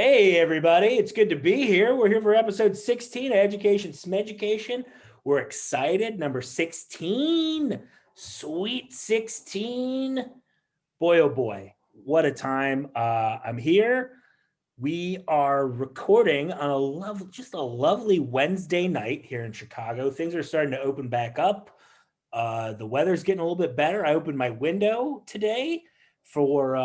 Hey, everybody. It's good to be here. We're here for episode 16 of Education Smeducation. We're excited. Number 16. Sweet 16. Boy, oh boy. What a time. I'm here. We are recording on a lovely Wednesday night here in Chicago. Things are starting to open back up. The weather's getting a little bit better. I opened my window today for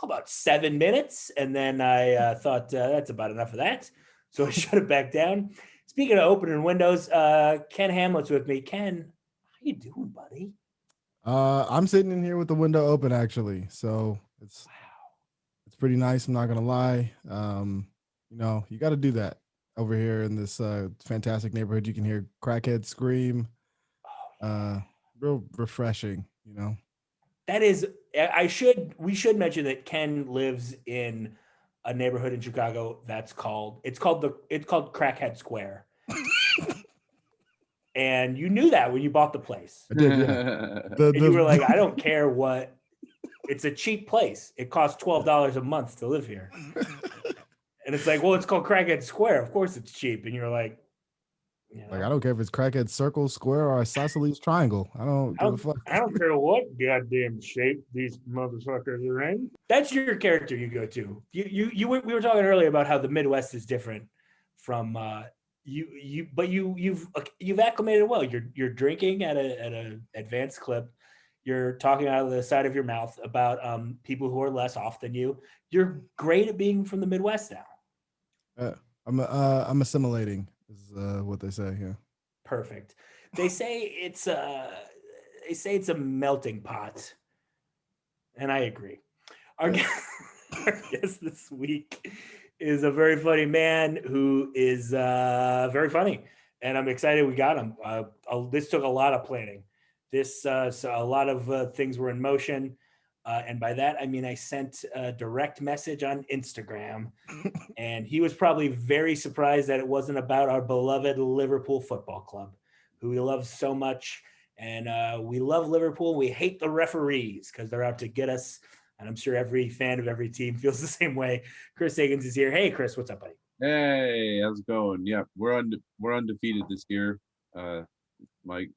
about 7 minutes, and then I thought that's about enough of that, so I shut it back down. Speaking of opening windows, Ken Hamlett's with me. Ken, how you doing, buddy? I'm sitting in here with the window open, actually, so it's pretty nice. I'm not gonna lie. You got to do that over here in this fantastic neighborhood. You can hear crackheads scream. Real refreshing, That is, we should mention that Ken lives in a neighborhood in Chicago it's called Crackhead Square. And you knew that when you bought the place. I did, yeah. You were like, I don't care what. It's a cheap place. It costs $12 a month to live here. And it's like, well, it's called Crackhead Square. Of course it's cheap. And you're like, I don't care if it's Crackhead Circle, Square, or Isosceles Triangle. I don't give a fuck. I don't care what goddamn shape these motherfuckers are in. That's your character you go to. We were talking earlier about how the Midwest is different from but you've acclimated well. You're drinking at an advanced clip. You're talking out of the side of your mouth about people who are less off than you. You're great at being from the Midwest now. I'm assimilating, is what they say. Yeah. Perfect. They say it's a melting pot, and I agree. Our guest this week is a very funny man who is very funny, and I'm excited we got him. This took a lot of planning. So a lot of things were in motion. And by that, I mean, I sent a direct message on Instagram, and he was probably very surprised that it wasn't about our beloved Liverpool Football Club, who we love so much. And we love Liverpool. We hate the referees because they're out to get us. And I'm sure every fan of every team feels the same way. Chris Higgins is here. Hey, Chris, what's up, buddy? Hey, how's it going? Yeah, we're undefeated this year. Mike,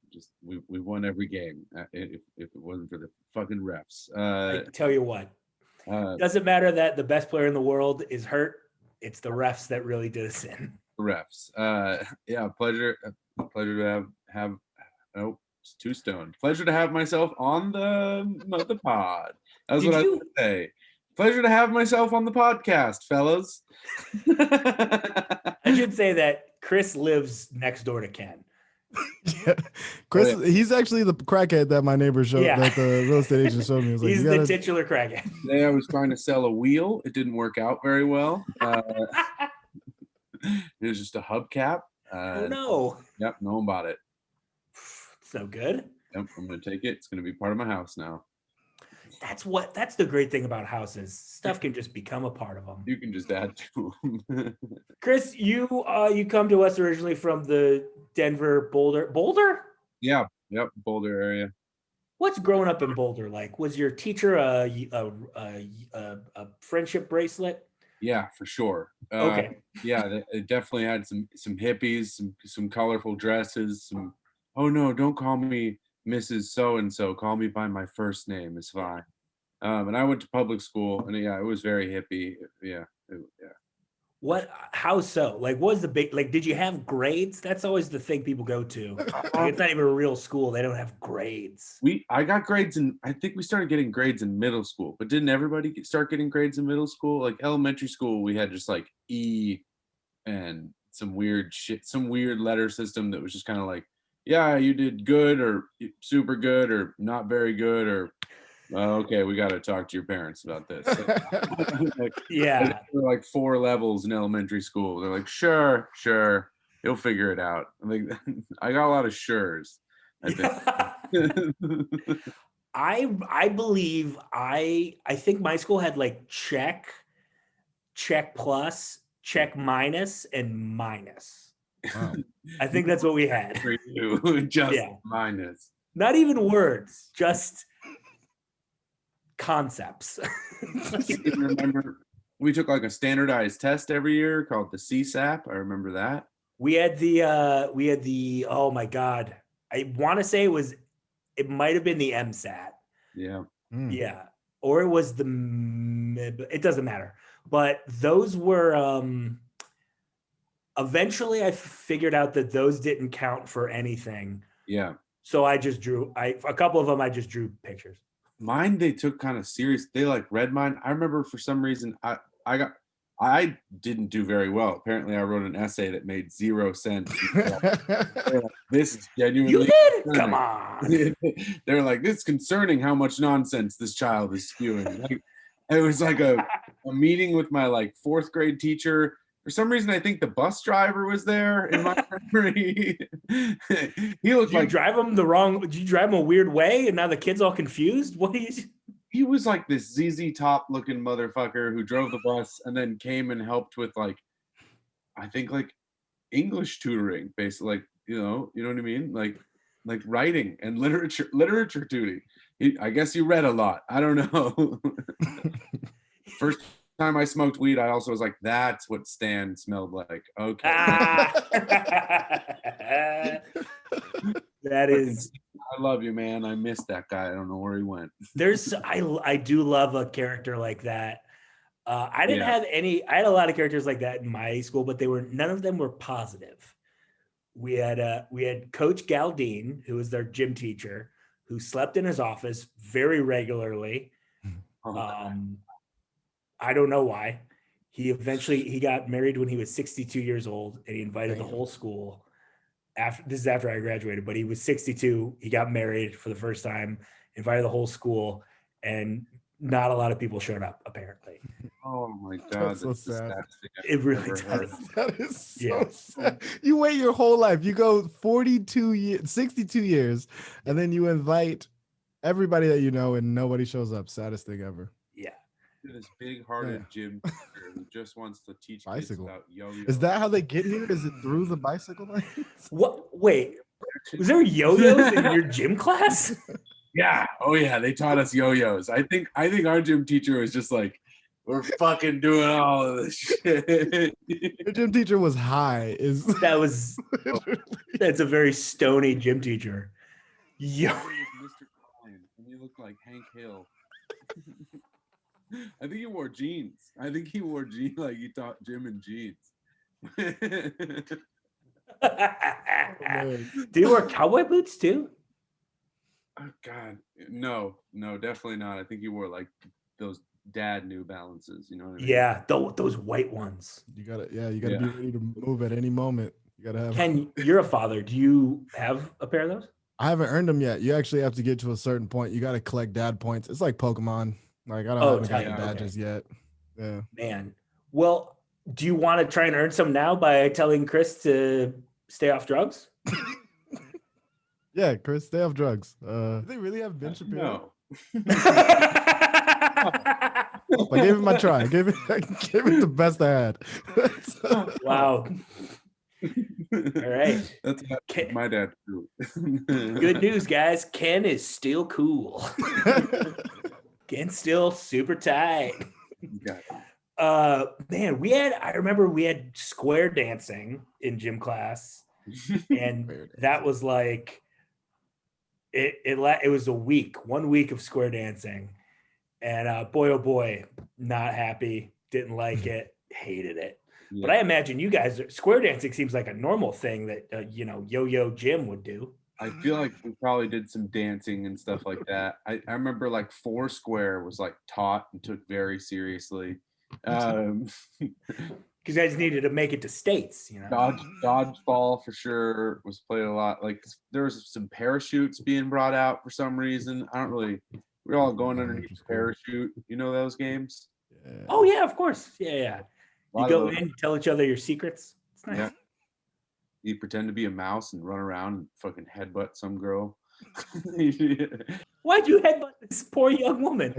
we won every game. If it wasn't for the fucking refs. I tell you what, doesn't matter that the best player in the world is hurt. It's the refs that really did us in. Refs. Yeah, pleasure to have. Nope, it's too stoned. Pleasure to have myself on the pod. That's what I was gonna say. Pleasure to have myself on the podcast, fellas. I should say that Chris lives next door to Ken. Yeah. Chris, he's actually the crackhead that my neighbor showed, that the real estate agent showed me. Like, he's the titular crackhead. Today I was trying to sell a wheel. It didn't work out very well. It was just a hubcap. Oh no. Yep, know about it. So good. Yep, I'm gonna take it. It's gonna be part of my house now. That's the great thing about houses. Stuff can just become a part of them. You can just add to them. Chris, you come to us originally from the Denver Boulder? Yeah, yep, Boulder area. What's growing up in Boulder like? Was your teacher a friendship bracelet? Yeah, for sure. Okay. Yeah, it definitely had some hippies, some colorful dresses. Oh no, don't call me Mrs. So-and-so, call me by my first name, it's fine. And I went to public school, and yeah, it was very hippie. Yeah. How so? Like, what was the big, like, did you have grades? That's always the thing people go to. Like, it's not even a real school. They don't have grades. I got grades I think we started getting grades in middle school, but didn't everybody start getting grades in middle school? Like elementary school, we had just like E and some weird shit, some weird letter system that was just kind of like, yeah, you did good or super good or not very good or okay, we got to talk to your parents about this. Yeah. There were like 4 levels in elementary school. They're like, sure, you'll figure it out. I'm like, I got a lot of sures, I think. I believe I think my school had like check plus, check minus, and minus. Wow. I think that's what we had. For you, just minus. Not even words, just concepts. We we took like a standardized test every year called the CSAP. I remember that. We had the oh my God. I want to say it might have been the MSAT. Yeah. Yeah. Or it was it doesn't matter. But those were eventually I figured out that those didn't count for anything. Yeah. So I just drew a couple of them I just drew pictures. Mine they took kind of serious. They like read mine. I remember for some reason I didn't do very well. Apparently I wrote an essay that made 0 sense. Like, this is genuinely You did? concerning. Come on. They're like, it's concerning how much nonsense this child is spewing. Like, it was like a meeting with my like 4th grade teacher. For some reason, I think the bus driver was there in my memory. He looked like Did you drive him a weird way and now the kid's all confused? What do you? He was like this ZZ Top looking motherfucker who drove the bus and then came and helped with like, I think like English tutoring, basically, like, you know what I mean? Like writing and literature tutoring. I guess he read a lot. I don't know. First time I smoked weed, I also was like, that's what Stan smelled like. Okay. That is. I love you, man. I missed that guy. I don't know where he went. I do love a character like that. I didn't have any. I had a lot of characters like that in my school, but none of them were positive. We had Coach Galdine, who was their gym teacher, who slept in his office very regularly. I don't know why. He got married when he was 62 years old, and he invited the whole school. This is after I graduated, but he was 62. He got married for the first time, invited the whole school, and not a lot of people showed up, apparently. Oh my God. That's so sad. It really does. That is so sad. You wait your whole life. You go 62 years, and then you invite everybody that you know, and nobody shows up. Saddest thing ever. Yeah. This big-hearted gym teacher who just wants to teach kids about yo-yo. Is that how they get here? Is it through the bicycle lanes? What? Wait, was there yo-yos in your gym class? Yeah. Oh yeah, they taught us yo-yos. I think our gym teacher was just like, we're fucking doing all of this shit. Your gym teacher was high. That's a very stony gym teacher. Yo. Mr. Klein, and you look like Hank Hill. I think he wore jeans. Like he taught gym in jeans. Did he wear cowboy boots too? Oh God, no, definitely not. I think he wore like those dad New Balances. You know what I mean? Yeah, those white ones. You gotta be ready to move at any moment. You gotta have. Ken, you're a father. Do you have a pair of those? I haven't earned them yet. You actually have to get to a certain point. You got to collect dad points. It's like Pokemon. Like I haven't gotten badges yet. Yeah. Man. Well, do you want to try and earn some now by telling Chris to stay off drugs? Yeah, Chris, stay off drugs. Do they really have Ben Shapiro? No. I gave it my try. I gave it the best I had. Wow. All right. That's my dad too. Good news, guys. Ken is still cool. Ken's still super tight. Man, I remember we had square dancing in gym class, and that was like it was 1 week of square dancing, and boy oh boy, not happy, didn't like it, hated it. Yeah. But I imagine you guys, square dancing seems like a normal thing that yo-yo gym would do. I feel like we probably did some dancing and stuff like that. I remember like Foursquare was like taught and took very seriously. Because you guys needed to make it to states, Dodgeball for sure was played a lot. Like there was some parachutes being brought out for some reason. We're all going underneath the parachute. You know those games? Yeah. Oh yeah, of course. Yeah. You go in, tell each other your secrets. It's nice. Yeah. You pretend to be a mouse and run around and fucking headbutt some girl. Why'd you headbutt this poor young woman?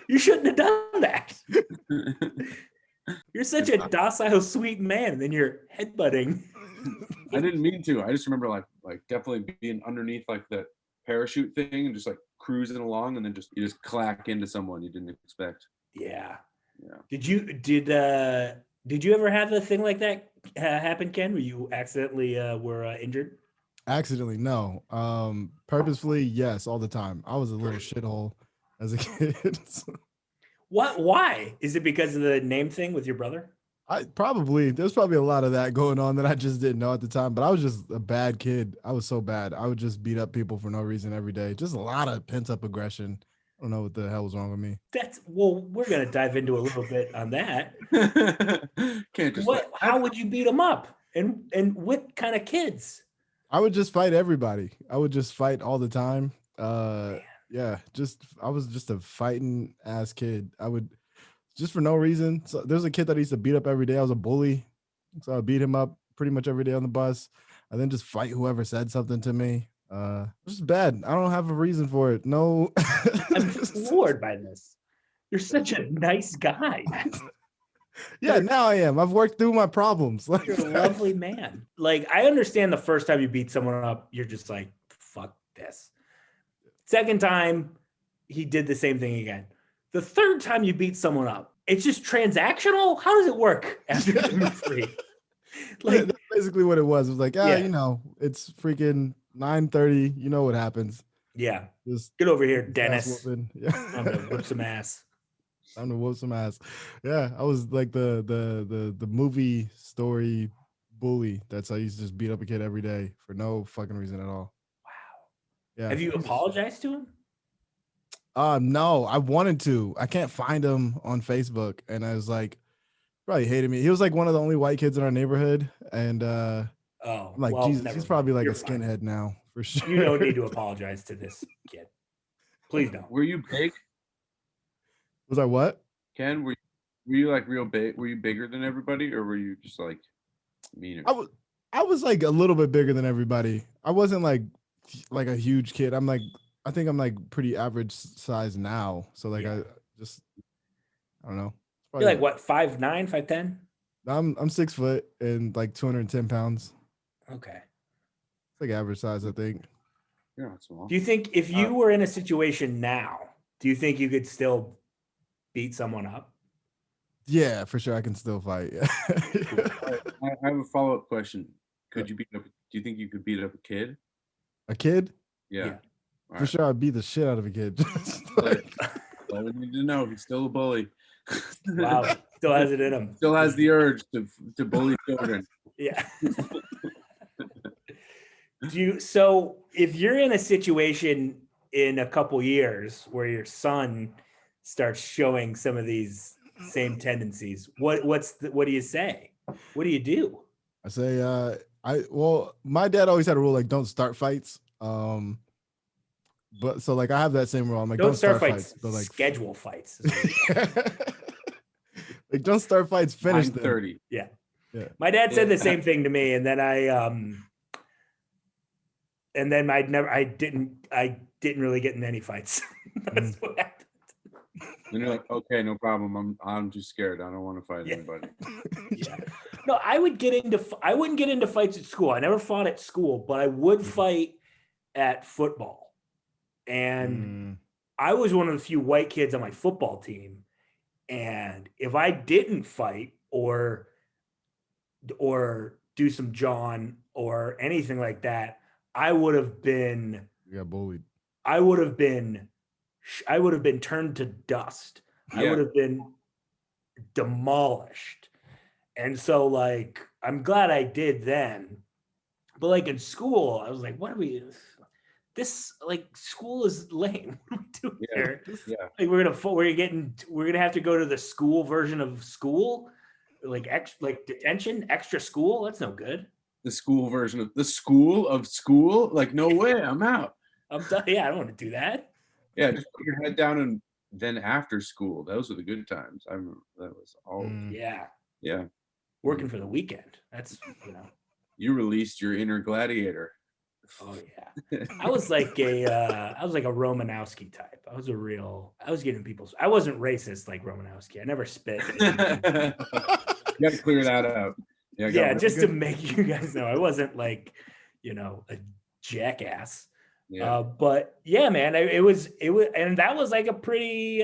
You shouldn't have done that. You're such a docile, sweet man, and then you're headbutting. I didn't mean to. I just remember like definitely being underneath like the parachute thing and just like cruising along, and then you just clack into someone you didn't expect. Yeah. Yeah. Did you ever have a thing like that happen, Ken, where you accidentally were injured? Accidentally, no. Purposefully, yes, all the time. I was a little shithole as a kid. What? Why? Is it because of the name thing with your brother? There's probably a lot of that going on that I just didn't know at the time, but I was just a bad kid. I was so bad. I would just beat up people for no reason every day. Just a lot of pent up aggression. I don't know what the hell was wrong with me. We're gonna dive into a little bit on that. Can't just What? How would you beat them up? And what kind of kids? I would just fight everybody. I would just fight all the time. Yeah, I was just a fighting ass kid. I would just for no reason. So there's a kid that I used to beat up every day. I was a bully, so I beat him up pretty much every day on the bus, and then just fight whoever said something to me. Just bad. I don't have a reason for it. No. I'm floored by this. You're such a nice guy. Yeah, now I am. I've worked through my problems. Like, You're a lovely man. Like, I understand the first time you beat someone up, you're just like, fuck this. Second time, he did the same thing again. The third time you beat someone up, it's just transactional? How does it work after number 3? Like, that's basically what it was. It was like, it's freaking 9:30. You know what happens. Yeah. Just get over here, Dennis. Yeah. I'm gonna whip some ass. Time to whoop some ass. Yeah, I was like the movie story bully. That's how I used to just beat up a kid every day for no fucking reason at all. Wow. Yeah. Have you apologized to him? No, I wanted to. I can't find him on Facebook, and I was like, probably hated me. He was like one of the only white kids in our neighborhood, and I'm like, well, Jesus, he's probably like You're a skinhead fine. now for sure. You don't need to apologize to this kid. Please don't. Were you big? Was I what? Ken, were you like real big? Were you bigger than everybody, or were you just like meaner? I was like a little bit bigger than everybody. I wasn't like a huge kid. I think I'm like pretty average size now. So like I don't know. You're like what, 5'9", 5'10"? I'm 6 foot and like 210 pounds. Okay. It's like average size, I think. Yeah, that's small. Do you think if you were in a situation now, do you think you could still beat someone up? Yeah, for sure. I can still fight. Yeah. I have a follow-up question. Could you beat up? Do you think you could beat up a kid? A kid? Yeah. For sure, I'd beat the shit out of a kid. All we need to know, he's still a bully. Wow, still has it in him. Still has the urge to bully children. Yeah. So if you're in a situation in a couple years where your son starts showing some of these same tendencies, what do you say? What do you do? I say, my dad always had a rule like don't start fights. But so like I have that same rule. I'm like, don't start fights, but like schedule fights. Like don't start fights, finish them. 30. Yeah. My dad said the same thing to me, and then I didn't really get in any fights. That's what happened. And you're like, okay, no problem. I'm just scared. I don't want to fight anybody. Yeah. No, I wouldn't get into fights at school. I never fought at school, but I would fight at football. And I was one of the few white kids on my football team. And if I didn't fight or do some John or anything like that, I would have been bullied. I would have been turned to dust. Yeah. I would have been demolished. And so like, I'm glad I did then. But like in school, I was like, what are we, this like school is lame. What are we doing here? Yeah. Like we're gonna have to go to the school version of school, like detention, extra school. That's no good. The school version of the school of school. Like, no way, I'm out. I'm done. Yeah, I don't want to do that. Yeah, just put your head down and then after school. Those were the good times. I remember that was all. Yeah. Yeah. Working for the weekend. That's, You released your inner gladiator. Oh yeah. I was like a Romanowski type. I was getting people's. I wasn't racist like Romanowski. I never spit. You got to clear that out. Yeah, just to make you guys know, I wasn't like, a jackass. Yeah. But yeah, man, it was, and that was like a pretty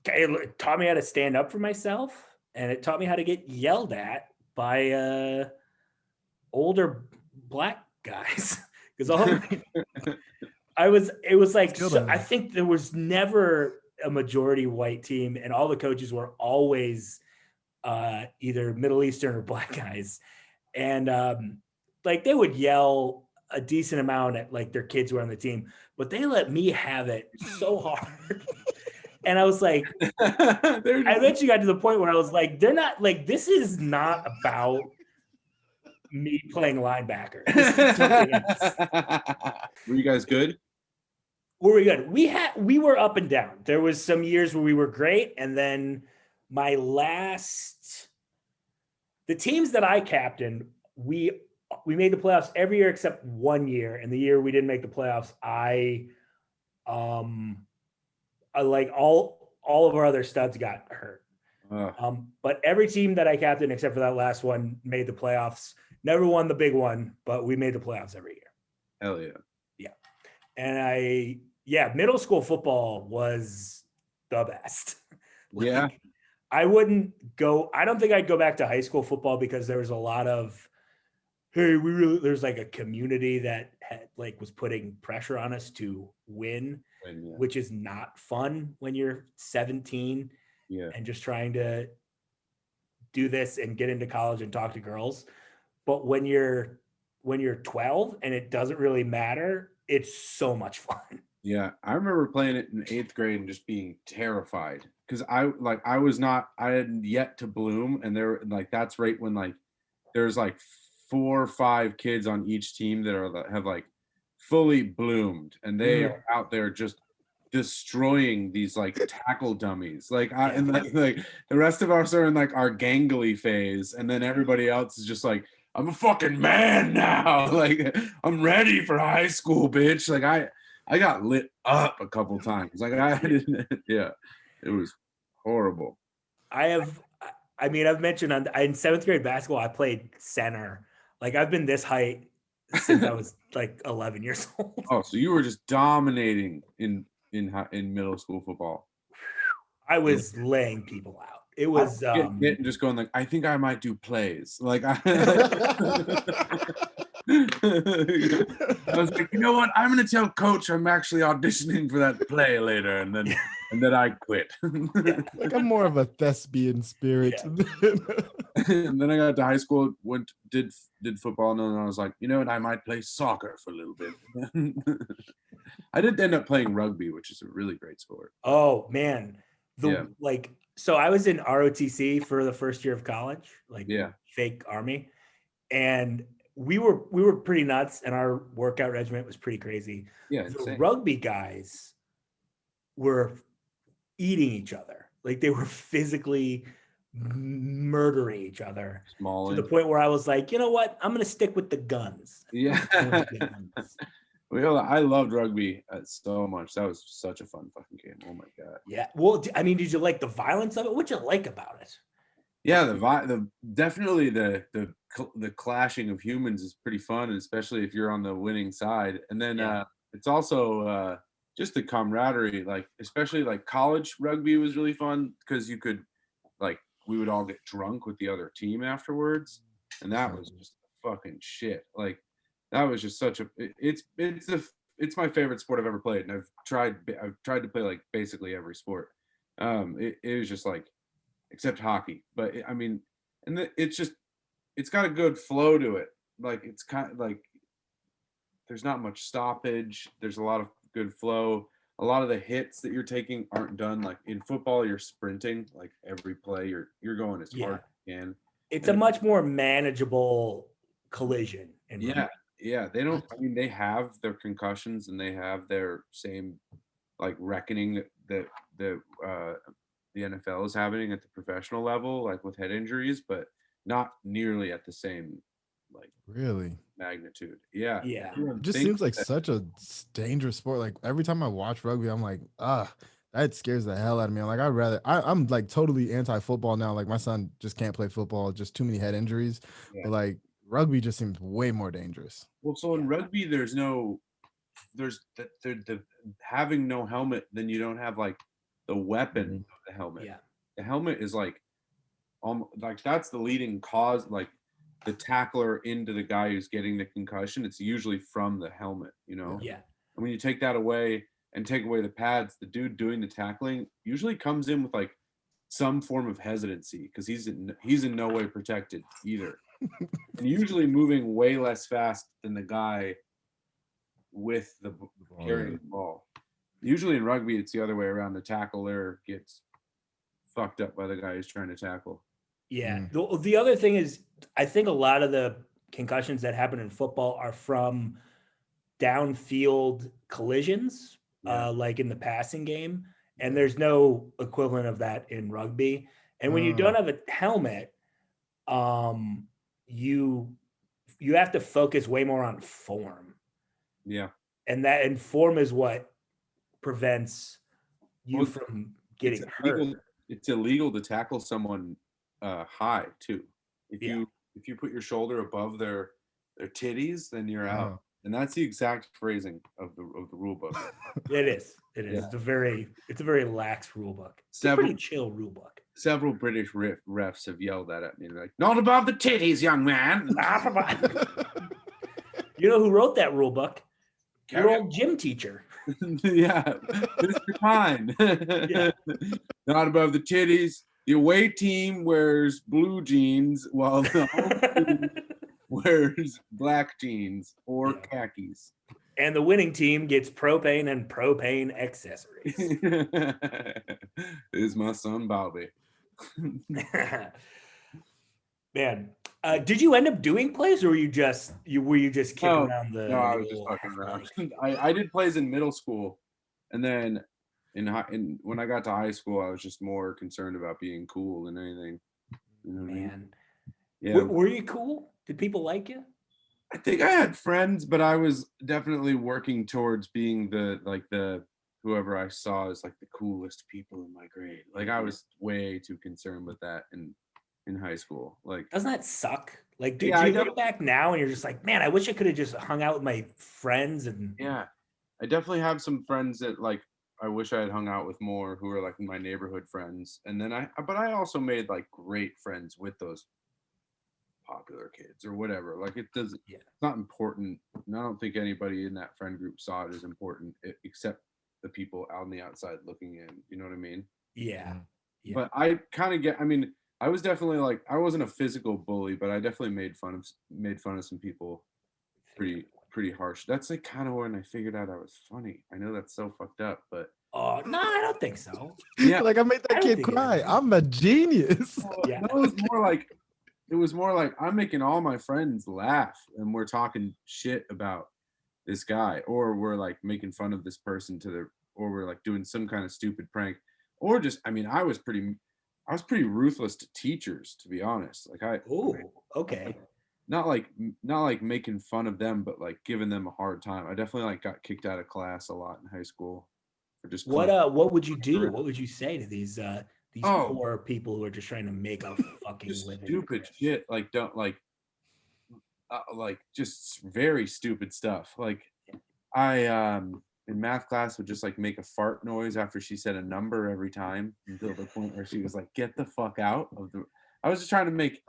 it taught me how to stand up for myself, and it taught me how to get yelled at by older black guys. Because it was like, I think there was never a majority white team, and all the coaches were always either Middle Eastern or black guys. And like they would yell a decent amount at like their kids who were on the team, but they let me have it so hard. And I was like, I eventually got to the point where I was like, they're not like, this is not about me playing linebacker. This is something else. Were you guys good? Were we good? We were up and down. There was some years where we were great, and then the teams that I captained, we made the playoffs every year except 1 year, and the year we didn't make the playoffs, I like all of our other studs got hurt. But every team that I captained except for that last one made the playoffs. Never won the big one, but we made the playoffs every year. Hell yeah. Yeah. And middle school football was the best. Yeah. I don't think I'd go back to high school football because there was a lot of, hey, there's like a community that was putting pressure on us to win, which is not fun when you're 17 and just trying to do this and get into college and talk to girls. But when you're 12 and it doesn't really matter, it's so much fun. Yeah, I remember playing it in 8th grade and just being terrified because I had yet to bloom, and that's right when there's 4 or 5 kids on each team that have fully bloomed, and they are out there just destroying these tackle dummies. The rest of us are in our gangly phase, and then everybody else is just like, I'm a fucking man now. I'm ready for high school, bitch. I got lit up a couple times. It was horrible. I've mentioned in 7th grade basketball, I played center. I've been this height since I was 11 years old. Oh, so you were just dominating in middle school football. I was laying people out. It was just going I think I might do plays. I was like, you know what? I'm gonna tell coach I'm actually auditioning for that play later, and then I quit. I'm more of a thespian spirit. Yeah. And then I got to high school, did football, and then I was like, you know what? I might play soccer for a little bit. I did end up playing rugby, which is a really great sport. Oh man, so I was in ROTC for the first year of college, fake army, and we were pretty nuts, and our workout regimen was pretty crazy. Yeah, the insane. Rugby guys were eating each other. They were physically murdering each other to the point where I was like, you know what? I'm going to stick with the guns. Yeah. Well, I loved rugby so much. That was such a fun fucking game. Oh my God. Yeah. Well, did you like the violence of it? What'd you like about it? Yeah, definitely the clashing of humans is pretty fun, and especially if you're on the winning side. And then it's also just the camaraderie, especially college rugby was really fun because you could we would all get drunk with the other team afterwards, and that was just fucking shit. That was just such a it's my favorite sport I've ever played, and I've tried to play basically every sport. It was just except hockey, but it's got a good flow to it. It's kind of there's not much stoppage. There's a lot of good flow. A lot of the hits that you're taking aren't done in football. You're sprinting every play. You're going as hard as you can. It's a much more manageable collision. Yeah. They don't. They have their concussions and they have their same reckoning that the NFL is having at the professional level, with head injuries, but not nearly at the same really magnitude. Yeah. It just seems such a dangerous sport. Every time I watch rugby, I'm like, that scares the hell out of me. I'm totally anti-football now. My son just can't play football, just too many head injuries. Yeah. But rugby just seems way more dangerous. Well, so in rugby, there's the having no helmet, then you don't have the weapon of the helmet. Yeah. The helmet is like that's the leading cause, like the tackler into the guy who's getting the concussion. It's usually from the helmet, you know. Yeah. And when you take that away and take away the pads, the dude doing the tackling usually comes in with like some form of hesitancy because he's in no way protected either, and usually moving way less fast than the guy with the carrying the ball. Usually in rugby, it's the other way around. The tackler gets fucked up by the guy who's trying to tackle. Yeah. The other thing is, I think a lot of the concussions that happen in football are from downfield collisions, like in the passing game. And there's no equivalent of that in rugby. And when you don't have a helmet, you have to focus way more on form. Yeah. And form is what prevents you from getting hurt. It's illegal to tackle someone high too. If you put your shoulder above their titties, then you're out. And that's the exact phrasing of the rule book. It is. Yeah. It's a very lax rule book. It's a pretty chill rule book. Several British refs have yelled that at me. They're like, "Not above the titties, young man." You know who wrote that rule book? Your old gym teacher. Yeah, Mr. Pine. Yeah. Not above the titties. The away team wears blue jeans while the home team wears black jeans or khakis. And the winning team gets propane and propane accessories. This is my son Bobby. Man, did you end up doing plays, or were you just kicking around the? No, I was just fucking around. I did plays in middle school, and then when I got to high school, I was just more concerned about being cool than anything. You know what I mean? Yeah. Were you cool? Did people like you? I think I had friends, but I was definitely working towards being the whoever I saw as like the coolest people in my grade. Like I was way too concerned with that in high school. Like, doesn't that suck? Like, do you look back now and you're just like, man, I wish I could have just hung out with my friends and. Yeah, I definitely have some friends that like I wish I had hung out with more, who are like my neighborhood friends. And then but I also made like great friends with those popular kids or whatever. Like it doesn't. Yeah. It's not important. And I don't think anybody in that friend group saw it as important, except the people out on the outside looking in. You know what I mean? Yeah. But I kind of get. I mean, I was definitely like, I wasn't a physical bully, but I definitely made fun of some people pretty harsh. That's like kind of when I figured out I was funny. I know that's so fucked up, but no, I don't think so. Yeah, like I made that kid cry. I'm a genius. Yeah, it was more like I'm making all my friends laugh, and we're talking shit about this guy, or we're like making fun of this person or we're like doing some kind of stupid prank, or just, I mean, I was pretty ruthless to teachers, to be honest. Like okay. Not like making fun of them, but like giving them a hard time. I definitely like got kicked out of class a lot in high school. For just what would you do? What would you say to these poor people who are just trying to make a fucking just living? Stupid shit. Like don't like just very stupid stuff. Like I in math class would just like make a fart noise after she said a number every time, until the point where she was like, "Get the fuck out of the." I was just trying to make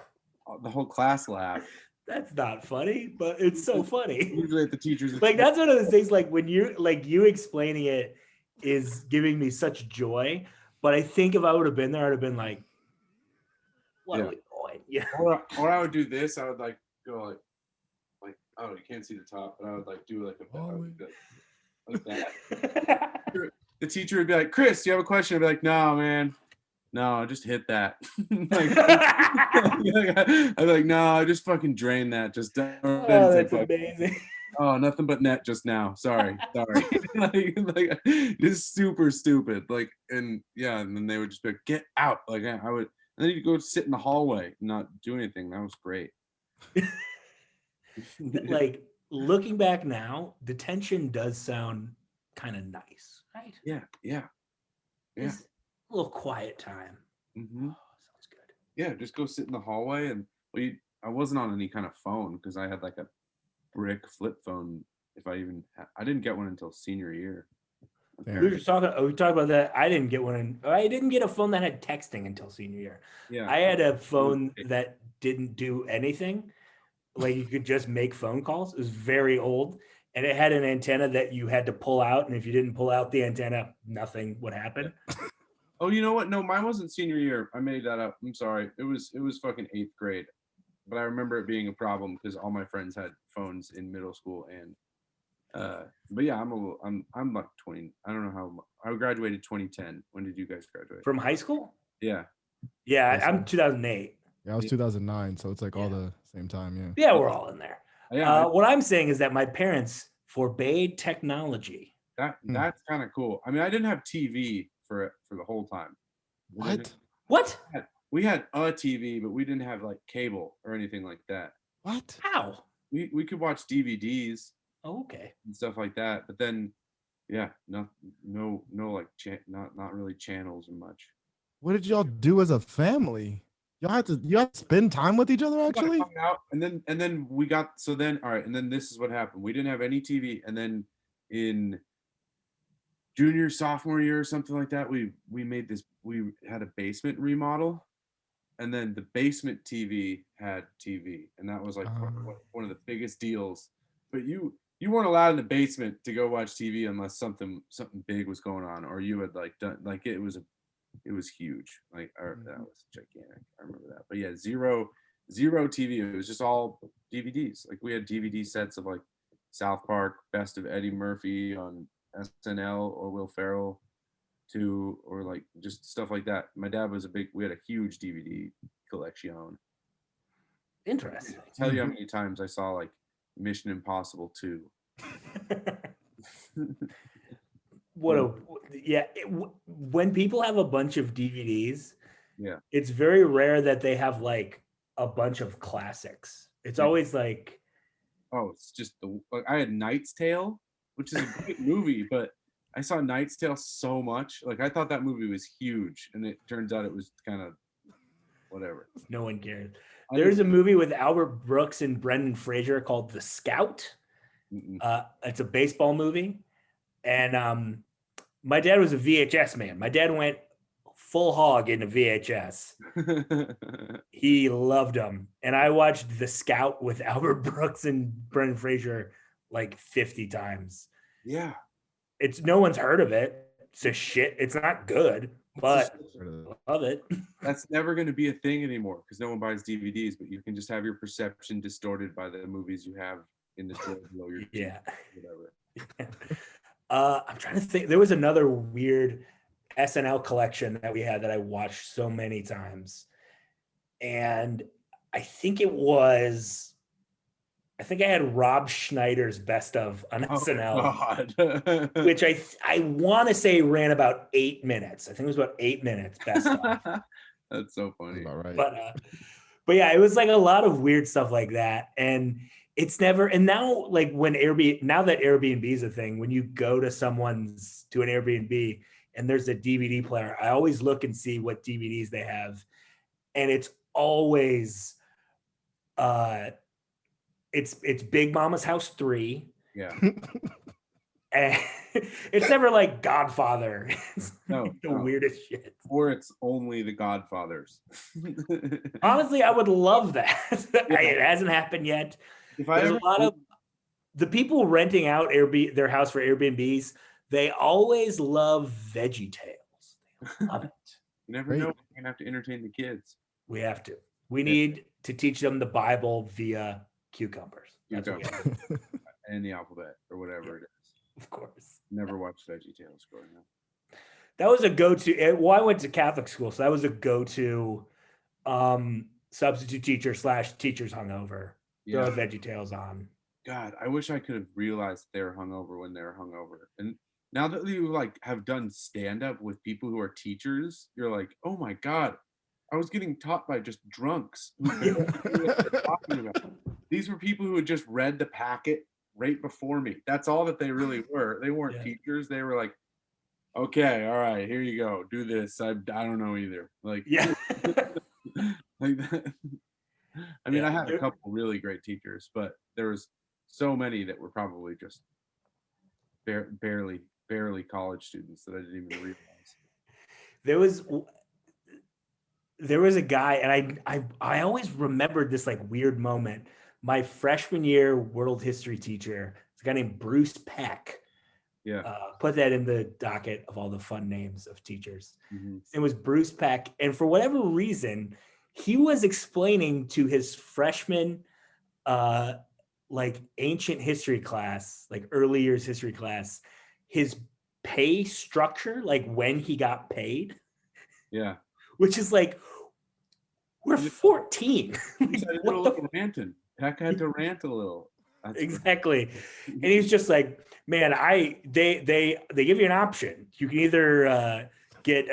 the whole class laugh. That's not funny, but it's so funny. Usually at the teachers, like that's one of those things. Like when you're like, you explaining it is giving me such joy. But I think if I would have been there, I'd have been like, "What are we doing?" Yeah. Or I would do this. I would like go like oh, you can't see the top, but I would like do like like that. The teacher would be like, "Chris, do you have a question?" I'd be like, "No, man. No, just hit that." I'd be like, "No, I just fucking drain that. Just don't." Oh, that's amazing. Oh, nothing but net just now. Sorry. like just super stupid. Like, and yeah, and then they would just be like, "Get out!" Like I would, and then you'd go sit in the hallway and not do anything. That was great. Like looking back now, detention does sound kind of nice, right? Yeah. Just a little quiet time. Mm-hmm. Oh, sounds good. Yeah, just go sit in the hallway, and I wasn't on any kind of phone because I had like a brick flip phone. I didn't get one until senior year. Damn. We were talking about that. I didn't get one. I didn't get a phone that had texting until senior year. Yeah. I had a phone that didn't do anything. Like you could just make phone calls. It was very old. And it had an antenna that you had to pull out. And if you didn't pull out the antenna, nothing would happen. Oh, you know what? No, mine wasn't senior year. I made that up. I'm sorry. It was fucking 8th grade. But I remember it being a problem because all my friends had phones in middle school and but yeah, I'm like 20. I don't know how I graduated 2010. When did you guys graduate? From high school? Yeah. Yeah, Awesome. I'm 2008. Yeah, I was 2009, so it's like all the same time. Yeah. Yeah, we're all in there. Yeah. What I'm saying is that my parents forbade technology. That's kind of cool. I mean, I didn't have TV for the whole time. What? What? We had a TV, but we didn't have like cable or anything like that. What? How? We could watch DVDs Oh, okay. and stuff like that, but then yeah, no like not really channels or much. What did y'all do as a family? You had to spend time with each other actually? Hung out, and then we got all right, and then this is what happened. We didn't have any TV, and then in junior sophomore year or something like that, we had a basement remodel, and then the basement TV had TV, and that was like one of the biggest deals. But you weren't allowed in the basement to go watch TV unless something big was going on, or you had like done like it was huge. Like that was gigantic. I remember that. But yeah, zero TV. It was just all DVDs. Like we had DVD sets of like South Park, Best of Eddie Murphy on SNL or Will Ferrell, or like just stuff like that. My dad was we had a huge DVD collection. Interesting. I'll tell you how many times I saw like Mission Impossible 2. When people have a bunch of DVDs, yeah, it's very rare that they have like a bunch of classics. It's always like, oh, it's just I had Knight's Tale, which is a great movie, but I saw Knight's Tale so much. Like I thought that movie was huge, and it turns out it was kind of whatever. No one cared. There's a movie with Albert Brooks and Brendan Fraser called The Scout. It's a baseball movie. And my dad was a VHS man. My dad went full hog into VHS. He loved them. And I watched The Scout with Albert Brooks and Brendan Fraser like 50 times. Yeah. No one's heard of it. It's a shit. It's not good, but I love it. That's never going to be a thing anymore because no one buys DVDs, but you can just have your perception distorted by the movies you have in the store below your yeah. Whatever. I'm trying to think. There was another weird SNL collection that we had that I watched so many times. And I think I had Rob Schneider's Best of on SNL, which I want to say ran about 8 minutes. I think it was about 8 minutes Best of. That's so funny. That's about right. But yeah, it was like a lot of weird stuff like that. And it's never, and now like now that Airbnb is a thing, when you go to an Airbnb and there's a DVD player, I always look and see what DVDs they have. And it's always, it's Big Mama's House 3. Yeah. And it's never like Godfather. It's No, like the weirdest shit. Or it's only the Godfathers. Honestly, I would love that. It hasn't happened yet. There's a lot of the people renting out their house for Airbnbs. They always love Veggie Tales. They love it. You never know. We're gonna have to entertain the kids. We have to. We need to teach them the Bible via cucumbers. That's what we have to do. And the alphabet or whatever it is. Of course. Never watched Veggie Tales growing up. That was a go-to. Well, I went to Catholic school, so that was a go-to substitute teacher / teachers hungover. Throw Veggie Tales on. God, I wish I could have realized they were hungover when they were hungover. And now that you like have done stand-up with people who are teachers, you're like, oh my God, I was getting taught by just drunks. These were people who had just read the packet right before me. That's all that they really were. They weren't teachers. They were like, okay, all right, here you go. Do this. I don't know either. Like, like that. I mean, I had a couple really great teachers, but there was so many that were probably just barely barely college students that I didn't even realize. There was a guy, and I always remembered this like weird moment. My freshman year world history teacher, it's a guy named Bruce Peck. Yeah. Put that in the docket of all the fun names of teachers. Mhm. It was Bruce Peck, and for whatever reason, he was explaining to his freshman like ancient history class, like early years history class, his pay structure, like when he got paid. Yeah. Which is like, we're 14. Like, what a little ranting. Heck, I had to rant a little. That's exactly. And he's just like, man, they give you an option. You can either get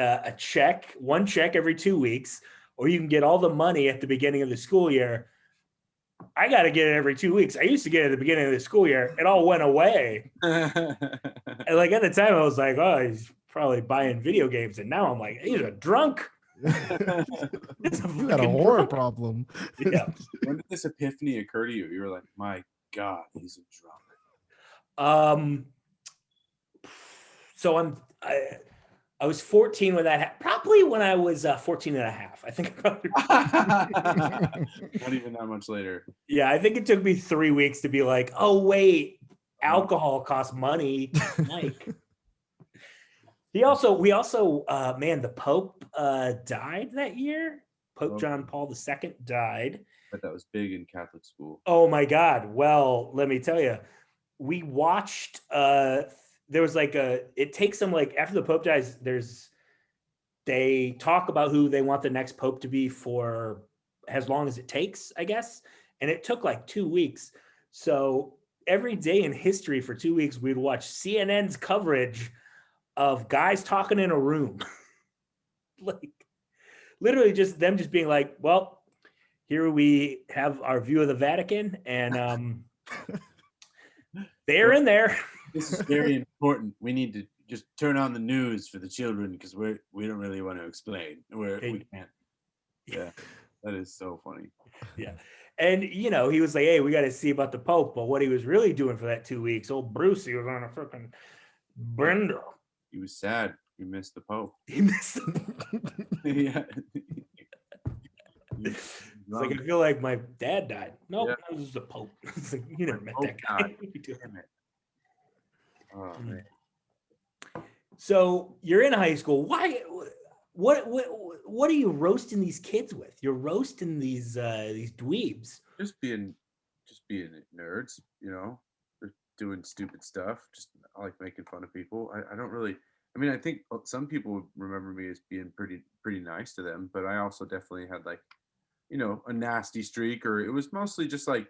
one check every 2 weeks, or you can get all the money at the beginning of the school year. I got to get it every 2 weeks. I used to get it at the beginning of the school year. It all went away. And like at the time, I was like, oh, he's probably buying video games. And now I'm like, he's a drunk. You got a horror problem. Yeah. When did this epiphany occur to you? You were like, my God, he's a drunk. So I was 14 when that probably when I was 14 and a half. I think not even that much later. Yeah, I think it took me 3 weeks to be like, oh wait, alcohol costs money. Mike. We also, man, the Pope died that year. Pope John Paul II died. But that was big in Catholic school. Oh my God. Well, let me tell you, we watched, there was like it takes them like, after the Pope dies, they talk about who they want the next Pope to be for as long as it takes, I guess. And it took like 2 weeks. So every day in history for 2 weeks, we'd watch CNN's coverage of guys talking in a room. Like literally just them just being like, well, here we have our view of the Vatican, and they're in there. This is very important. We need to just turn on the news for the children because we don't really want to explain. We can't. Yeah, that is so funny. Yeah. And, he was like, hey, we got to see about the Pope. But what he was really doing for that 2 weeks, old Brucey was on a freaking bender. He was sad. He missed the Pope. He missed the Pope. Yeah. It's like, I feel like my dad died. Nope, yeah. That was the Pope. It's like, you never met that guy. Damn it. Oh, man. So you're in high school. Why? What are you roasting these kids with? You're roasting these dweebs. Just being nerds, They're doing stupid stuff. Just I like making fun of people. I don't really. I mean, I think some people remember me as being pretty nice to them, but I also definitely had like, a nasty streak, or it was mostly just like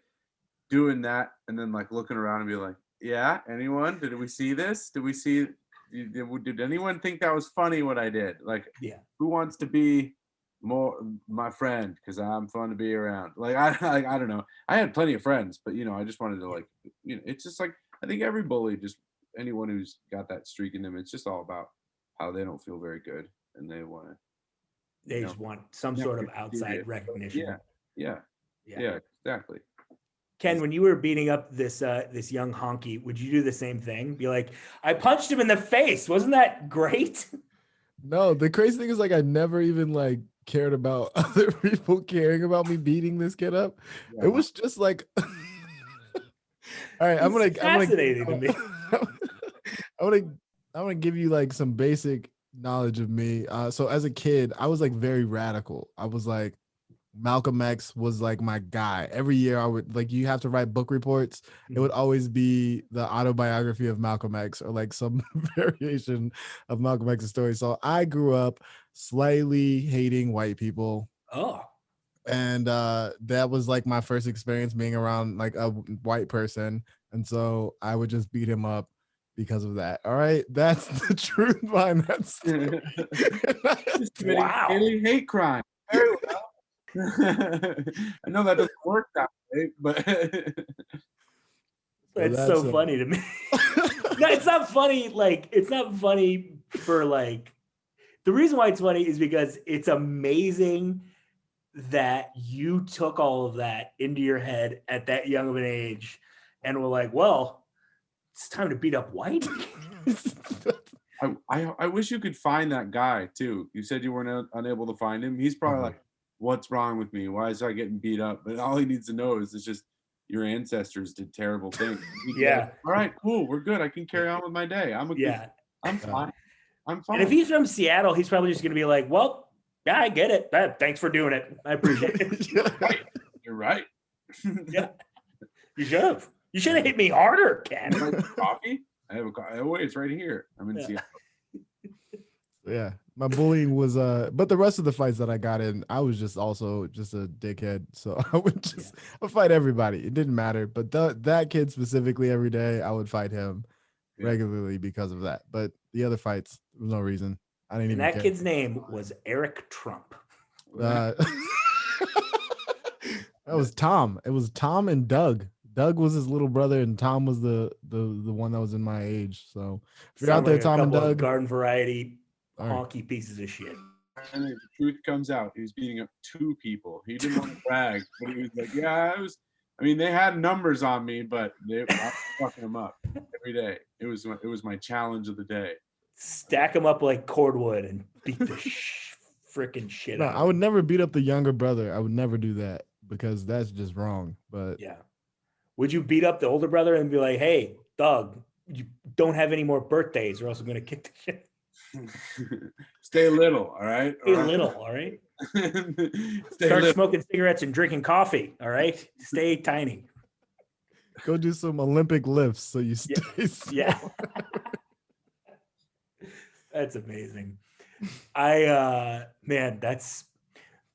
doing that and then like looking around and be like, yeah, anyone? Did we see this? Did anyone think that was funny what I did? Like, yeah, who wants to be more my friend because I'm fun to be around? Like, I don't know. I had plenty of friends, but I just wanted to like, it's just like I think every bully, just anyone who's got that streak in them, it's just all about how they don't feel very good and they want to. They just want some sort of outside recognition. Yeah, exactly. Ken, when you were beating up this young honky, would you do the same thing? Be like, I punched him in the face. Wasn't that great? No, the crazy thing is like I never even like cared about other people caring about me beating this kid up. Yeah. It was just like, all right, I'm gonna give you like some basic knowledge of me. So as a kid, I was like very radical. I was like, Malcolm X was like my guy. Every year I would like, you have to write book reports. It would always be the autobiography of Malcolm X or like some variation of Malcolm X's story. So I grew up slightly hating white people. Oh. And that was like my first experience being around like a white person. And so I would just beat him up because of that. All right. That's the truth behind that story. Wow. Daily hate crime. Very well. I know that doesn't work that way, but that's so funny to me. No, it's not funny. Like, it's not funny for like, the reason why it's funny is because it's amazing that you took all of that into your head at that young of an age and were like, well, it's time to beat up White. I wish you could find that guy too. You said you weren't unable to find him. He's probably like, what's wrong with me? Why is I getting beat up? But all he needs to know is it's just your ancestors did terrible things. Yeah. All right, cool. We're good. I can carry on with my day. I'm fine. I'm fine. And if he's from Seattle, he's probably just going to be like, well, yeah, I get it. Thanks for doing it. I appreciate it. You're right. Yeah. You should have. You should have hit me harder, Ken. Coffee? I have a coffee. Oh, wait, it's right here. I'm in Seattle. Yeah. My bullying was but the rest of the fights that I got in, I was just also just a dickhead. So I would just I fight everybody. It didn't matter. But that kid specifically every day, I would fight him regularly because of that. But the other fights, there was no reason. I didn't even And that care. kid's name was Eric Trump. That was Tom. It was Tom and Doug. Doug was his little brother, and Tom was the one that was in my age. So if you're out there, Tom and Doug, garden variety honky pieces of shit. And the truth comes out. He was beating up 2 people. He didn't want to brag, but he was like, "Yeah, I was." I mean, they had numbers on me, but I was fucking them up every day. It was my challenge of the day. Stack them up like cordwood and beat the freaking shit out. I would never beat up the younger brother. I would never do that because that's just wrong. But yeah, would you beat up the older brother and be like, "Hey, Doug, you don't have any more birthdays, or else I'm gonna kick the shit." Stay little, all right? Stay little, all right? Start smoking cigarettes and drinking coffee, all right? Stay tiny. Go do some Olympic lifts so you stay small. Yeah. That's amazing. Man,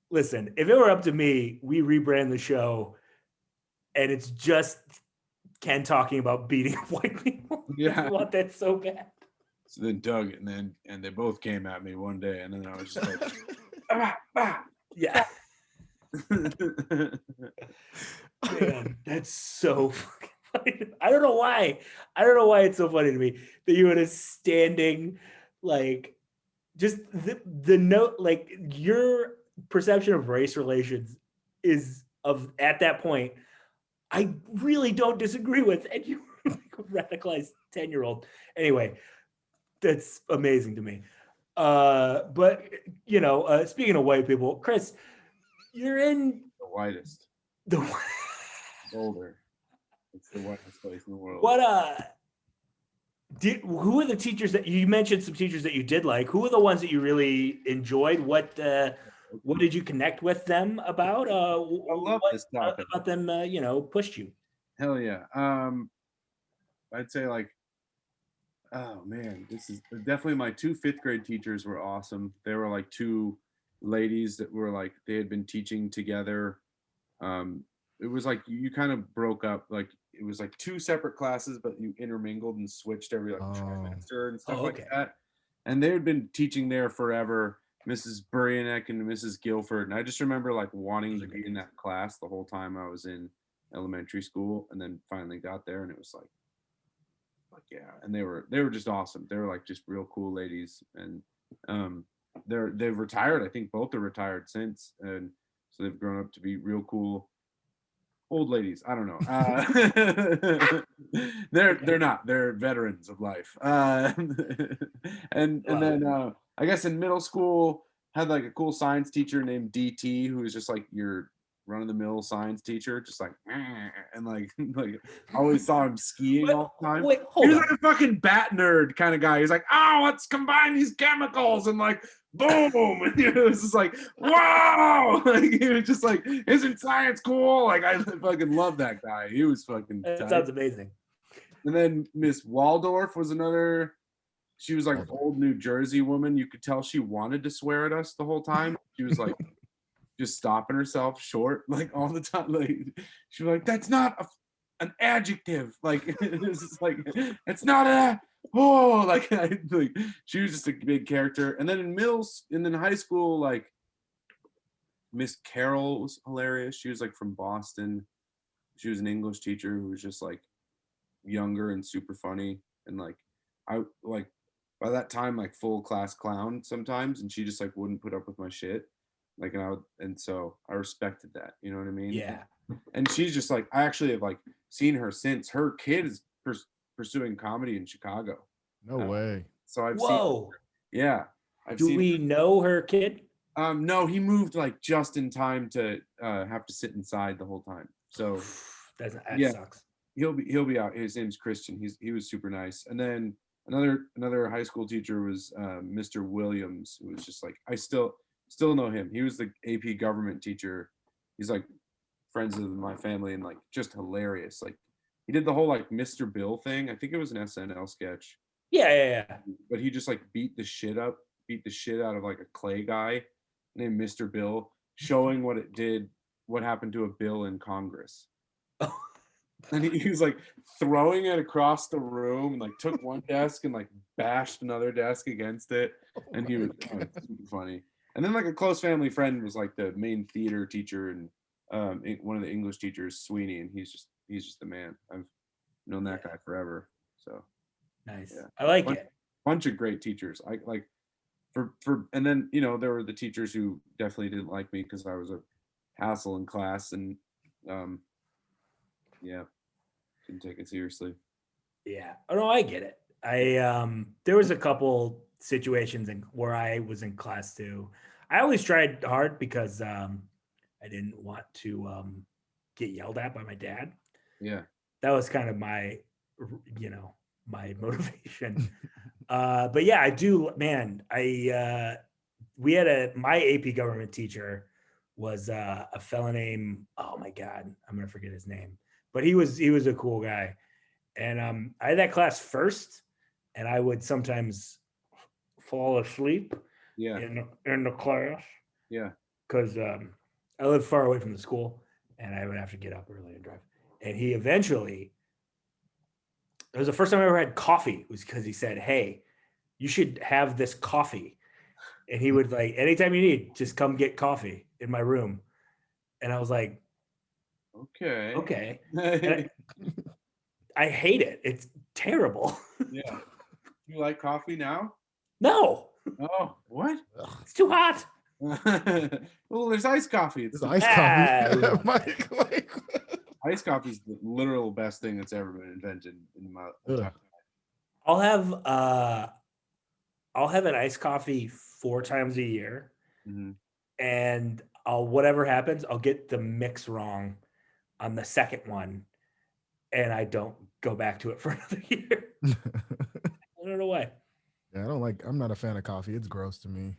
listen, if it were up to me, we rebrand the show and it's just Ken talking about beating up white people. Yeah. I want that so bad. So then Doug and they both came at me one day, and then I was just like, yeah. Man, that's so fucking funny. I don't know why it's so funny to me that you had a standing, like, just the note, like, your perception of race relations is of at that point, I really don't disagree with, and you were like a radicalized 10-year-old. Anyway, that's amazing to me. But speaking of white people, Chris, you're in the whitest. Boulder. It's the whitest place in the world. Who are the teachers that you mentioned? Some teachers that you did like. Who are the ones that you really enjoyed? What did you connect with them about? I love this topic. About them, pushed you. Hell yeah. I'd say like, oh man, this is definitely my 2 5th grade teachers were awesome. They were like 2 ladies that were like, they had been teaching together. It was like you kind of broke up, like it was like 2 separate classes, but you intermingled and switched every trimester and stuff like that. And they had been teaching there forever, Mrs. Buryanek and Mrs. Guilford. And I just remember like wanting to be in that class the whole time I was in elementary school, and then finally got there, and it was like yeah. And they were just awesome. They were like just real cool ladies, and they've retired. I think both are retired since, and so they've grown up to be real cool old ladies. I don't know. They're not. They're veterans of life. And then I guess in middle school had like a cool science teacher named DT, who was just like your run-of-the-mill science teacher, just like and like I always saw him skiing all the time. He was like a fucking bat nerd kind of guy. He's like, oh, let's combine these chemicals and like boom, and it was just like, wow, like he was just like, isn't science cool? Like I fucking love that guy. He was fucking that sounds amazing. And then Miss Waldorf was another. She was like an old New Jersey woman. You could tell she wanted to swear at us the whole time. She was like just stopping herself short like all the time. Like she was like, that's not an adjective. Like it's just like, it's not a like she was just a big character. And then in high school, like Miss Carol was hilarious. She was like from Boston. She was an English teacher who was just like younger and super funny, and like I like by that time like full class clown sometimes, and she just like wouldn't put up with my shit. Like, and so I respected that, you know what I mean? Yeah. And she's just like, I actually have like seen her since. Her kid is pursuing comedy in Chicago. No way. So I've seen, Whoa. yeah, I've Do seen. we know her kid? No, he moved like just in time to have to sit inside the whole time. So That yeah, sucks. he'll be out. His name's Christian. He was super nice. And then another high school teacher was Mr. Williams, who was just like, I still know him. He was the AP government teacher. He's like friends with my family and like just hilarious. Like he did the whole like Mr. Bill thing. I think it was an SNL sketch. Yeah. But he just like beat the shit out of like a clay guy named Mr. Bill, showing what happened to a bill in Congress. And he was like throwing it across the room and like took one desk and like bashed another desk against it. And he was super funny. And then like a close family friend was like the main theater teacher and one of the English teachers, Sweeney, and he's just the man. I've known that guy forever. So Nice. yeah. I like it. Bunch of great teachers. I like for and then there were the teachers who definitely didn't like me because I was a hassle in class and yeah, didn't take it seriously. Yeah. Oh no, I get it. There was a couple situations where I was in class too. I always tried hard because I didn't want to get yelled at by my dad. Yeah. That was kind of my my motivation. But yeah, I do, man. We had my AP government teacher was a fella named, oh my God, I'm gonna forget his name, but he was a cool guy. And I had that class first, and I would sometimes fall asleep in the class. Yeah. Because I lived far away from the school, and I would have to get up early and drive. And he eventually, it was the first time I ever had coffee. It was because he said, "Hey, you should have this coffee." And he would like, anytime you need, just come get coffee in my room. And I was like, okay. I hate it. It's terrible. Yeah. You like coffee now? No. Oh, what? It's too hot. Well, there's iced coffee. It's iced coffee. Mike. Iced coffee is the literal best thing that's ever been invented in my life. I'll have an iced coffee 4 times a year, and whatever happens, I'll get the mix wrong on the second one, and I don't go back to it for another year. I don't know why. Yeah, I'm not a fan of coffee. It's gross to me.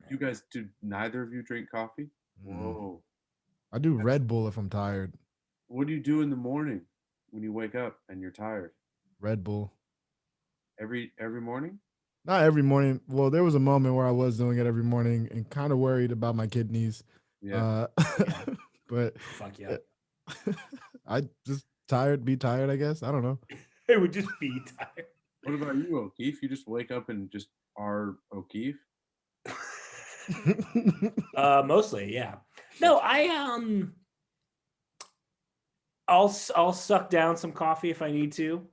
You guys, neither of you drink coffee? Whoa. I do Red Bull if I'm tired. What do you do in the morning when you wake up and you're tired? Red Bull. Every morning? Not every morning. Well, there was a moment where I was doing it every morning and kind of worried about my kidneys. Yeah. But fuck yeah. I just be tired, I guess. I don't know. It would just be tired. What about you, O'Keefe? You just wake up and just are O'Keefe? Mostly, yeah. No, I'll suck down some coffee if I need to.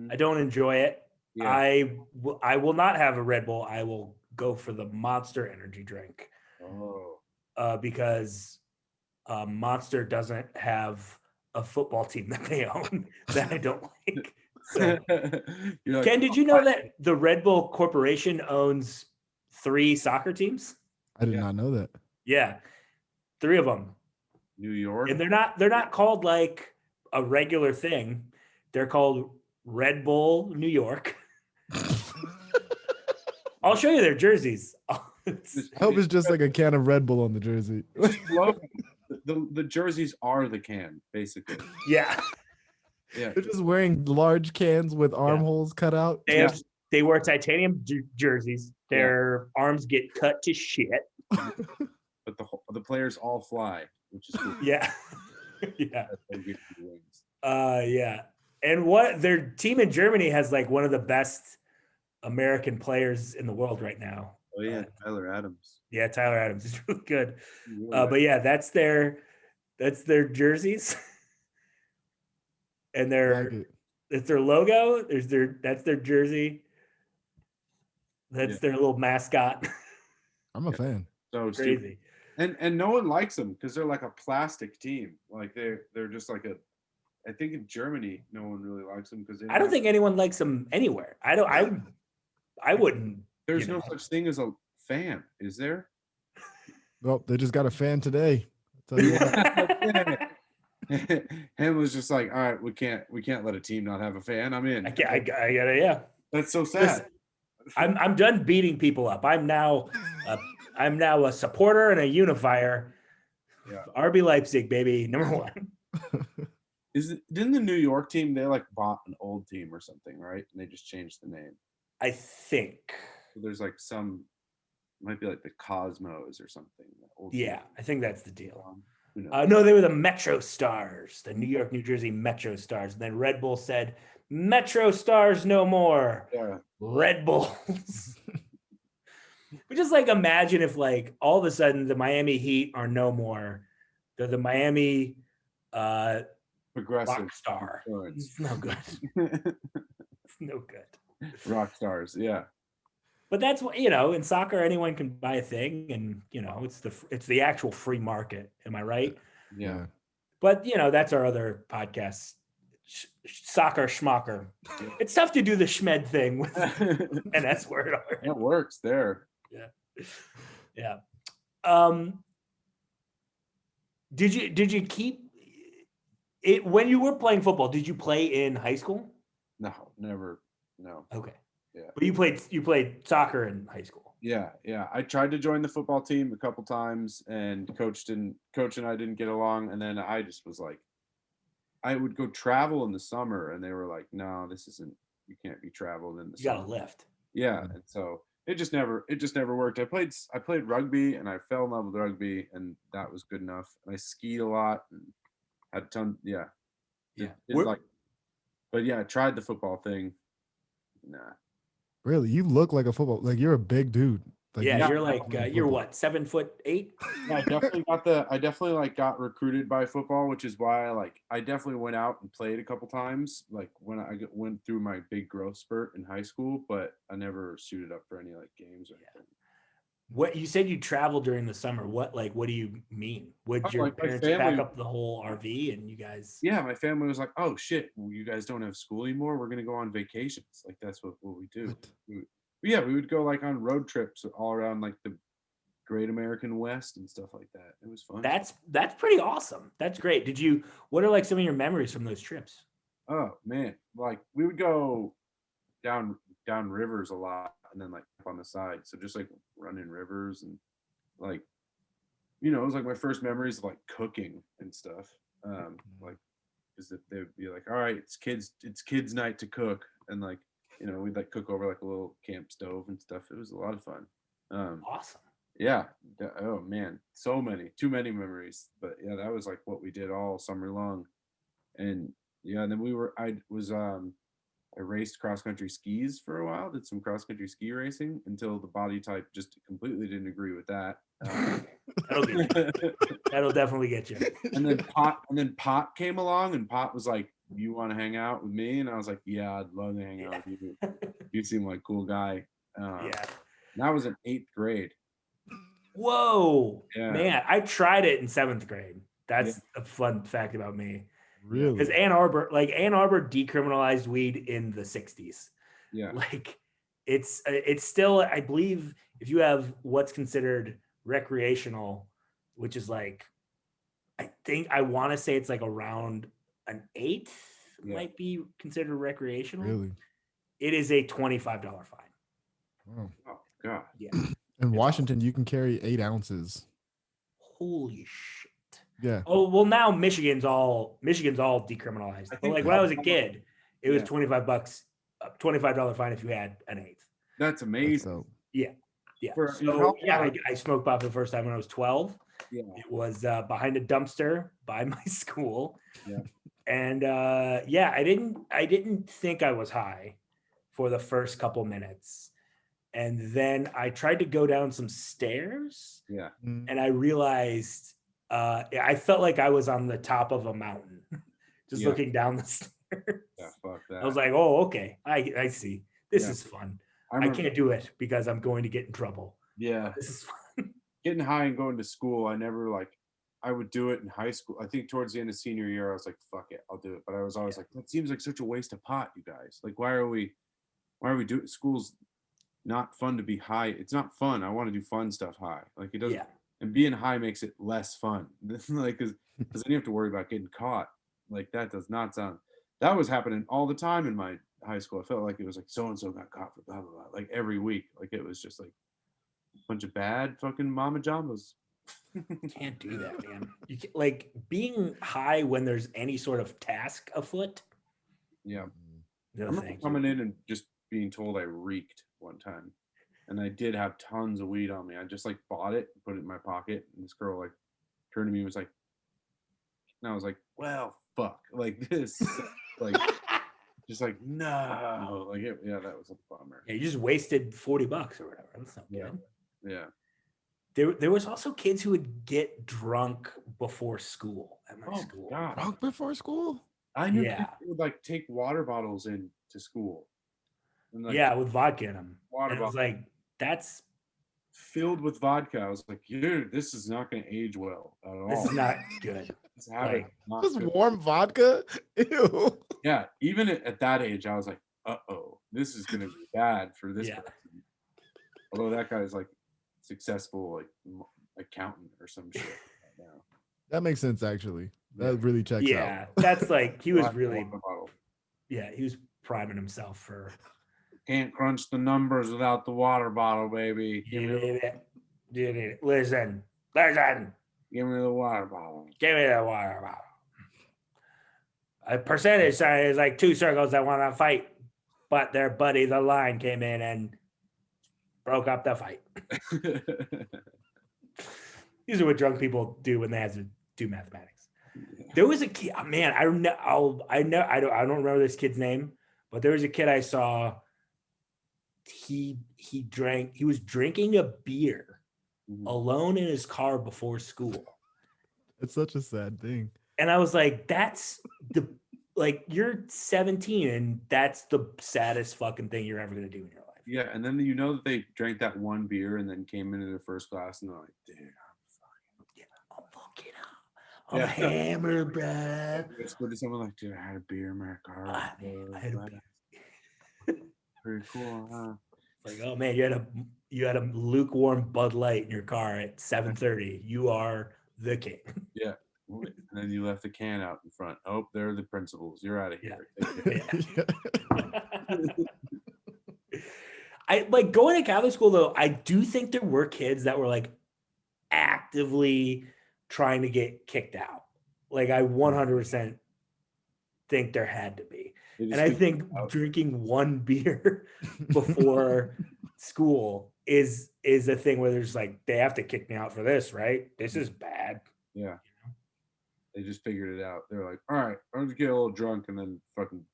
I don't enjoy it. Yeah. I will not have a Red Bull. I will go for the Monster energy drink. Because Monster doesn't have a football team that they own that I don't like. So, like, Ken, did you know that the Red Bull Corporation owns 3 soccer teams? I did not know that. Yeah, 3 of them. New York, and they're not called like a regular thing. They're called Red Bull New York. I'll show you their jerseys. I hope it's just like a can of Red Bull on the jersey. The jerseys are the can, basically. Yeah. Yeah. They're just wearing large cans with armholes cut out. They wear titanium jerseys. Their arms get cut to shit. But the players all fly, which is cool. Yeah. Yeah. Yeah. And what their team in Germany has like one of the best American players in the world right now. Oh yeah, Tyler Adams. Yeah, Tyler Adams is really good. But yeah, that's their jerseys. And it's their logo. That's their jersey. That's their little mascot. I'm a fan. So crazy. And no one likes them because they're like a plastic team. Like they're just like I think in Germany, no one really likes them because I don't think anyone likes them anywhere. I wouldn't. there's no such thing as a fan, is there? Well, they just got a fan today. I'll tell you what. Him was just like, all right, we can't let a team not have a fan. I'm in. I gotta, yeah. That's so sad. Listen, I'm done beating people up. I'm now a supporter and a unifier. Yeah. RB Leipzig, baby, #1. Didn't the New York team, they like bought an old team or something, right? And they just changed the name. I think. So there's like might be like the Cosmos or something. Yeah, I think that's the deal. Who knows? No, they were the Metro Stars, the New York, New Jersey Metro Stars. And then Red Bull said, Metro Stars no more. Yeah. Red Bulls. But just like imagine if like all of a sudden the Miami Heat are no more. They're the Miami Progressive Rock Star. insurance. It's no good. It's no good. Rock stars, yeah. But that's what, in soccer, anyone can buy a thing, and it's the actual free market. Am I right? Yeah. But that's our other podcast, soccer schmocker. Yeah. It's tough to do the schmed thing with an S word. It works there. Yeah. Did you keep it when you were playing football? Did you play in high school? No, never. No. Okay. Yeah. But you played soccer in high school. Yeah. I tried to join the football team a couple times, and coach and I didn't get along. And then I just was like, I would go travel in the summer, and they were like, no, you can't be traveled in the summer. You got to lift. Yeah. And so it just never worked. I played rugby, and I fell in love with rugby, and that was good enough. And I skied a lot and had a ton. Yeah. Yeah. But yeah, I tried the football thing. Nah. Really, you look like a football. Like you're a big dude. Like, Yeah, you're like you're what, 7'8"? Yeah, I definitely got recruited by football, which is why I definitely went out and played a couple times, like when I went through my big growth spurt in high school, but I never suited up for any games or anything. What you said you traveled during the summer? What do you mean? Would your parents pack up the whole RV and you guys? Yeah, my family was like, "Oh shit, well, you guys don't have school anymore. We're gonna go on vacations." Like that's what we do. We would go on road trips all around the Great American West and stuff like that. It was fun. That's pretty awesome. That's great. What are some of your memories from those trips? Oh man, we would go down rivers a lot, and then up on the side. So just running rivers, and it was my first memories of cooking and stuff. Is that they would be like, all right, it's kids night to cook, and we'd cook over a little camp stove and stuff. It was a lot of fun. Awesome. Yeah. Oh man, too many memories. But yeah, that was what we did all summer long. And yeah, and then I raced cross-country skis for a while, did some cross-country ski racing until the body type just completely didn't agree with that. That'll definitely get you. And then Pot came along, and Pot was like, "You want to hang out with me?" And I was like, "Yeah, I'd love to hang out with you. You seem like a cool guy." Yeah. And I was in 8th grade. Whoa. Yeah. Man, I tried it in 7th grade. That's a fun fact about me. Really? Because Ann Arbor decriminalized weed in the 60s. Yeah. It's still, I believe, if you have what's considered recreational, which is I want to say it's around an 1/8 might be considered recreational. Really? It is a $25 fine. Wow. Oh God. Yeah. In Washington, you can carry 8 ounces. Holy shit. Yeah. Oh, well, now Michigan's all decriminalized. But when I was a kid, it was $25, $25 fine if you had an 1/8. That's amazing. Yeah. I smoked pot for the first time when I was 12. Yeah. It was behind a dumpster by my school. Yeah. And I didn't think I was high for the first couple minutes. And then I tried to go down some stairs. Yeah. And I realized I felt like I was on the top of a mountain, just looking down the stairs. Yeah, fuck that. I was like, oh, okay. I see. This is fun. I can't do it because I'm going to get in trouble. Yeah. This is fun. Getting high and going to school, I never I would do it in high school. I think towards the end of senior year, I was like, fuck it, I'll do it. But I was always like, that seems like such a waste of pot, you guys. Like, why are we doing school's not fun to be high. It's not fun. I want to do fun stuff high. Like it doesn't, and being high makes it less fun. Like, cause then you have to worry about getting caught. Like that does not sound, that was happening all the time in my high school. I felt like it was like so-and-so got caught for blah, blah, blah. Like every week. Like it was just like a bunch of bad fucking mama jambas. Can't do that, man. You can't, like being high when there's any sort of task afoot. Yeah. No, I remember coming in and just being told I reeked one time. And I did have tons of weed on me. I just like bought it, put it in my pocket, and this girl like turned to me and was like, and I was like, well, fuck. Like this. Like just like no. Like it, yeah, that was a bummer. Yeah, you just wasted $40 or whatever. That's not Yeah. good. Yeah. There was also kids who would get drunk before school at my school. God. Drunk before school? I knew Yeah. people would like take water bottles into school. And, like, Yeah, with vodka in them. Water And it was bottle. like, that's filled with vodka. I was like, dude, this is not going to age well at all. this is not good. This habit like, is not Just good. warm vodka? Ew. Yeah, even at that age, I was like, uh-oh, this is going to be bad for this Yeah. person. Although that guy is like successful, like accountant or some shit right now. That makes sense, actually. That really checks out. Yeah, that's like he was Water really, bottle. yeah, he was priming himself for. Can't crunch the numbers without the water bottle, baby. You Give need me, it. You need it. Listen. give me the water bottle. Give me the water bottle. A percentage sign is like two circles that want to fight, but their buddy, the line, came in and broke up the fight. These are what drunk people do when they have to do mathematics. There was a kid, man. I don't don't remember this kid's name, but there was a kid I saw. He was drinking a beer alone in his car before school. It's such a sad thing. And I was like, that's the, like, you're 17 and that's the saddest fucking thing you're ever going to do in your life. Yeah, and then you know that they drank that one beer and then came into their first class and they're like, dude, I'm fucking up. I'm hammered, bruh. I whispered to someone like, dude, I had a beer in my car. I had a beer. Pretty cool, huh? Like, oh man, you had a lukewarm Bud Light in your car at 7:30. You are the king. Yeah. And then you left the can out in front. Oh, there are the principals. You're out of here. I like going to Catholic school though. I do think there were kids that were like actively trying to get kicked out. Like I 100% think there had to be. And I think drinking one beer before school is a thing where there's like, they have to kick me out for this, right? This is bad. Yeah. They just figured it out. They're like, all right, I'm gonna get a little drunk and then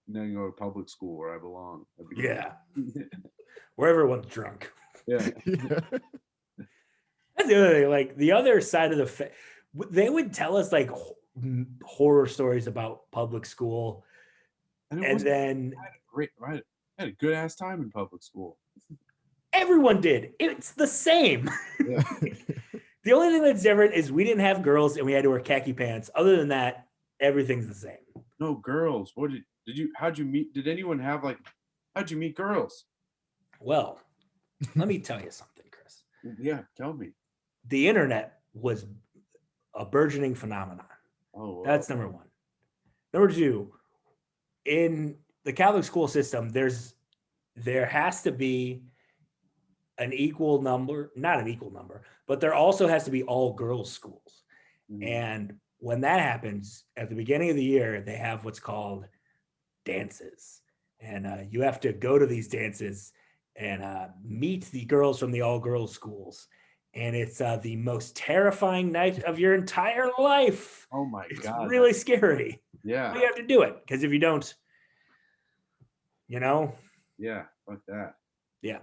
then go to public school where I belong. Yeah. Where everyone's drunk. Yeah. That's the other thing. Like the other side of they would tell us like horror stories about public school. And then I had a good ass time in public school. Everyone did. It's the same. Yeah. The only thing that's different is we didn't have girls and we had to wear khaki pants. Other than that, everything's the same. No girls. What how'd you meet? Did anyone have how'd you meet girls? Well, let me tell you something, Chris. Yeah, tell me. The internet was a burgeoning phenomenon. Oh, wow. That's number one. Number two, in the Catholic school system, there has to be an equal number, not an equal number, but there also has to be all girls schools. Mm-hmm. And when that happens at the beginning of the year, they have what's called dances. And you have to go to these dances and meet the girls from the all girls schools. And it's the most terrifying night of your entire life. Oh my God. It's really scary. Yeah. You have to do it because if you don't, Yeah, like that. Yeah.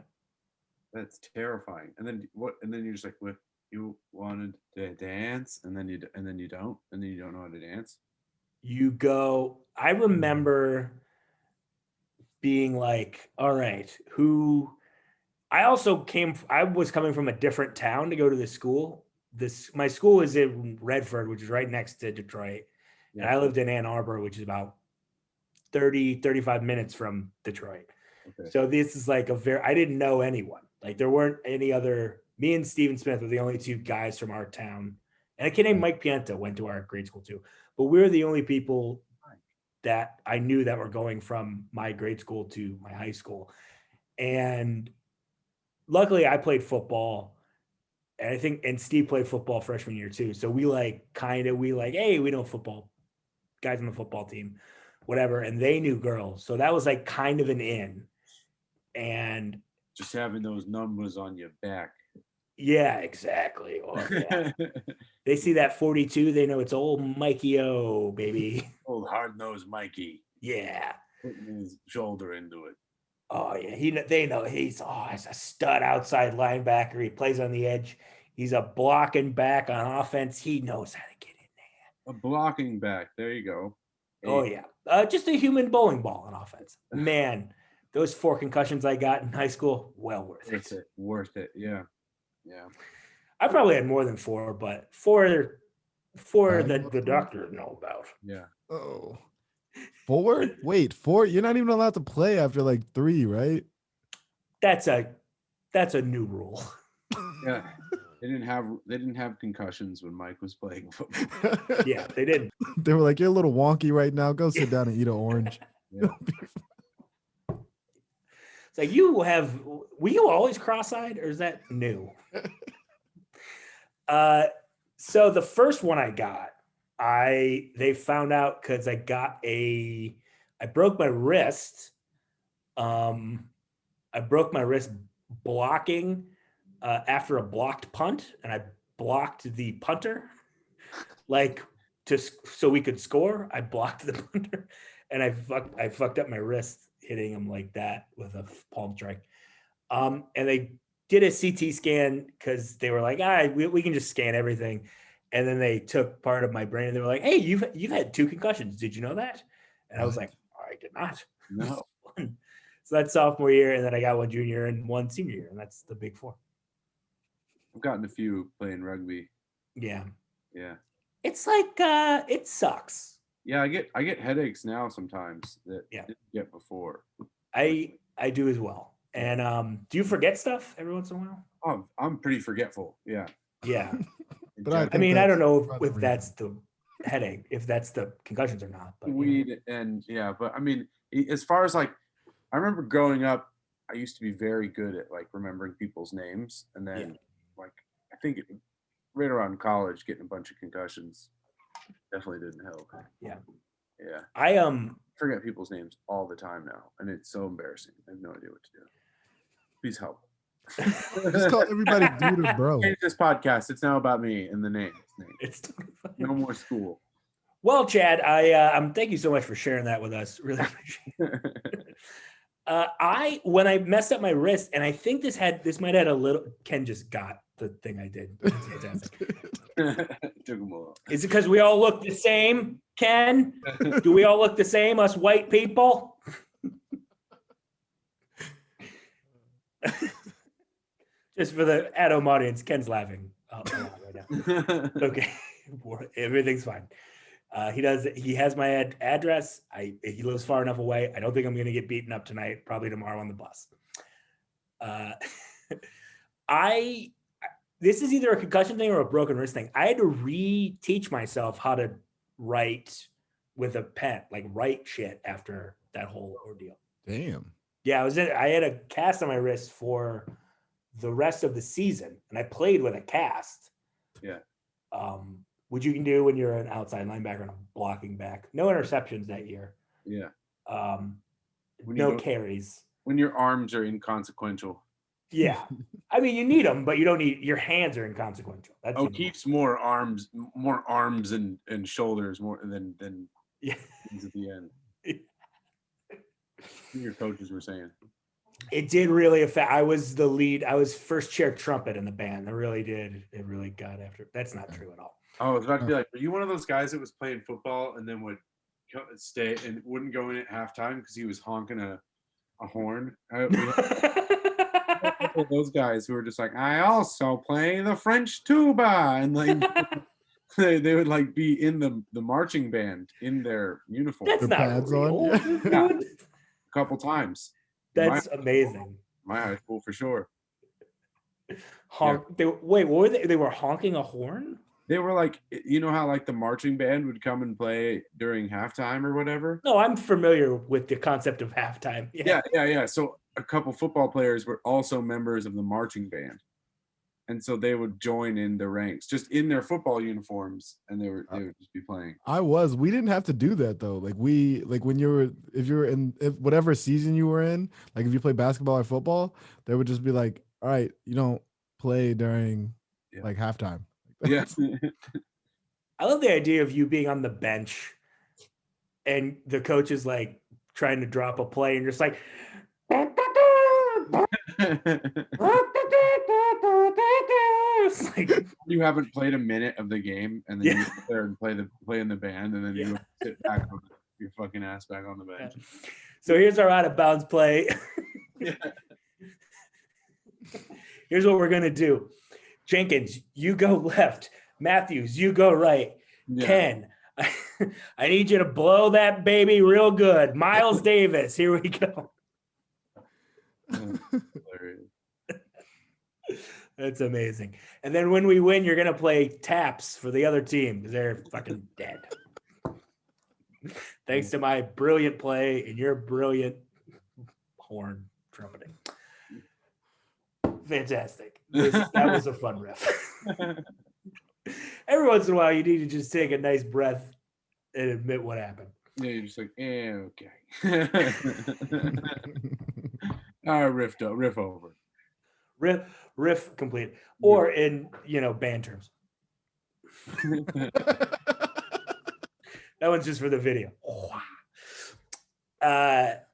That's terrifying. And then what? And then you're just like, what? You wanted to dance, and then you don't, and then you don't know how to dance. You go. I remember being like, all right, I was coming from a different town to go to this school my school was in Redford, which is right next to Detroit. And I lived in Ann Arbor, which is about 35 minutes from Detroit. Okay. So this is like I didn't know anyone. Like there weren't any other, me and Steven Smith were the only two guys from our town. And a kid named Mike Pienta went to our grade school too. But we were the only people that I knew that were going from my grade school to my high school. And luckily I played football. And Steve played football freshman year too. So we hey, we know football guys on the football team, whatever. And they knew girls. So that was like kind of an in. And just having those numbers on your back. Yeah, exactly. Oh, yeah. They see that 42, they know it's old Mikey O, baby. Old hard-nosed Mikey. Yeah. Putting his shoulder into it. Oh, yeah. They know he's a stud outside linebacker. He plays on the edge. He's a blocking back on offense. He knows how to get in there. A blocking back. There you go. Hey. Oh, yeah. Just a human bowling ball on offense. Man, those 4 concussions I got in high school, well worth it. Worth it. Yeah. Yeah. I probably had more than 4, but 4 that the doctors know about. Yeah. Oh. 4? Wait, 4? You're not even allowed to play after like 3, right? That's a new rule. Yeah. They didn't have concussions when Mike was playing football. Yeah, they didn't. They were like, you're a little wonky right now. Go sit down and eat an orange. Yeah. It's like were you always cross-eyed, or is that new? So the first one I got, they found out because I broke my wrist. I broke my wrist blocking after a blocked punt, and I blocked the punter, so we could score. I blocked the punter, and I fucked up my wrist hitting him like that with a palm strike. And they did a CT scan because they were like, we can just scan everything. And then they took part of my brain and they were like, hey, you've had 2 concussions. Did you know that? And I was like, I did not. No. So that's sophomore year. And then I got 1 junior and 1 senior year. And that's the big 4. I've gotten a few playing rugby. Yeah. Yeah. It's like, it sucks. Yeah, I get headaches now sometimes that I didn't get before. I do as well. And do you forget stuff every once in a while? Oh, I'm pretty forgetful. Yeah. Yeah. But I don't know if that's the headache, if that's the concussions or not. But weed and but I mean, as far as like, I remember growing up, I used to be very good at like remembering people's names, and then like I think right around college, getting a bunch of concussions definitely didn't help. Yeah. Yeah. I forget people's names all the time now, and it's so embarrassing. I have no idea what to do. Please help. Just call everybody dude or bro. Change this podcast. It's now about me and the name. It's no more school. Well, Chad, thank you so much for sharing that with us. Really appreciate it. When I messed up my wrist, and I think this might have had a little. Ken just got the thing I did. It's fantastic. Took him a while. Is it because we all look the same, Ken? Do we all look the same, us white people? Just for the at-home audience, Ken's laughing a lot right now. Okay, everything's fine. He has my address. He lives far enough away. I don't think I'm going to get beaten up tonight. Probably tomorrow on the bus. This is either a concussion thing or a broken wrist thing. I had to reteach myself how to write with a pen, like write shit after that whole ordeal. Damn. Yeah, I had a cast on my wrist for the rest of the season, and I played with a cast. Yeah. Which you can do when you're an outside linebacker and a blocking back. No interceptions that year. Yeah. No carries. When your arms are inconsequential. Yeah. I mean, you need them, but you don't need your hands are inconsequential. That's O'Keefe's more arms and shoulders more than things at the end. Your coaches were saying. It did really affect. I was the lead. I was first chair trumpet in the band. It really did. It really got after. That's not true at all. Oh, I was about to be like, were you one of those guys that was playing football and then would stay and wouldn't go in at halftime because he was honking a horn? those guys who were just like, I also play the French tuba, and like they would like be in the marching band in their uniform That's Their not pads on, real, yeah. dude. Yeah. a couple times. That's amazing. My high school for sure. Honk. Wait, what were they? They were honking a horn? They were like, you know how like the marching band would come and play during halftime or whatever? No, I'm familiar with the concept of halftime. Yeah. So a couple football players were also members of the marching band. And so they would join in the ranks just in their football uniforms, and they would just be playing. We didn't have to do that though. Like when if whatever season you were in, like if you play basketball or football, they would just be like, all right, you don't play during like halftime. Yeah. I love the idea of you being on the bench and the coach is like trying to drop a play and you're just like, it's like you haven't played a minute of the game, and then you sit there and play in the band, and then you sit back on your fucking ass back on the bench. So here's our out of bounds play. Here's what we're gonna do. Jenkins, you go left. Matthews, you go right. Ken, I need you to blow that baby real good. Miles Davis, here we go. That's amazing. And then when we win, you're gonna play taps for the other team because they're fucking dead. Thanks to my brilliant play and your brilliant horn trumpeting. Fantastic. That was a fun riff. Every once in a while, you need to just take a nice breath and admit what happened. Yeah, you're just like, okay. All right, riff over. Riff complete. Or in, band terms. That one's just for the video. That's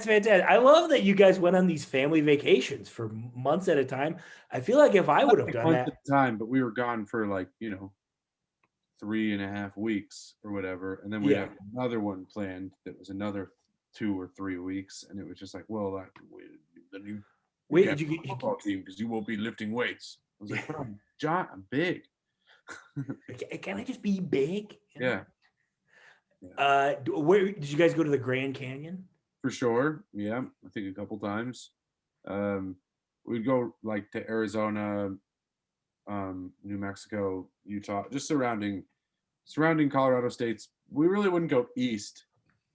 fantastic. I love that you guys went on these family vacations for months at a time. I feel like if I would have done that at the time, but we were gone for 3.5 weeks or whatever, and then we had another one planned that was another 2 or 3 weeks, and it was just like, well, then you did you get football team because you won't be lifting weights. I was like, but I'm big. Can I just be big? Yeah. Where did you guys go to the Grand Canyon? For sure. Yeah, I think a couple times. We'd go like to Arizona, New Mexico, Utah, just surrounding Colorado states. We really wouldn't go east.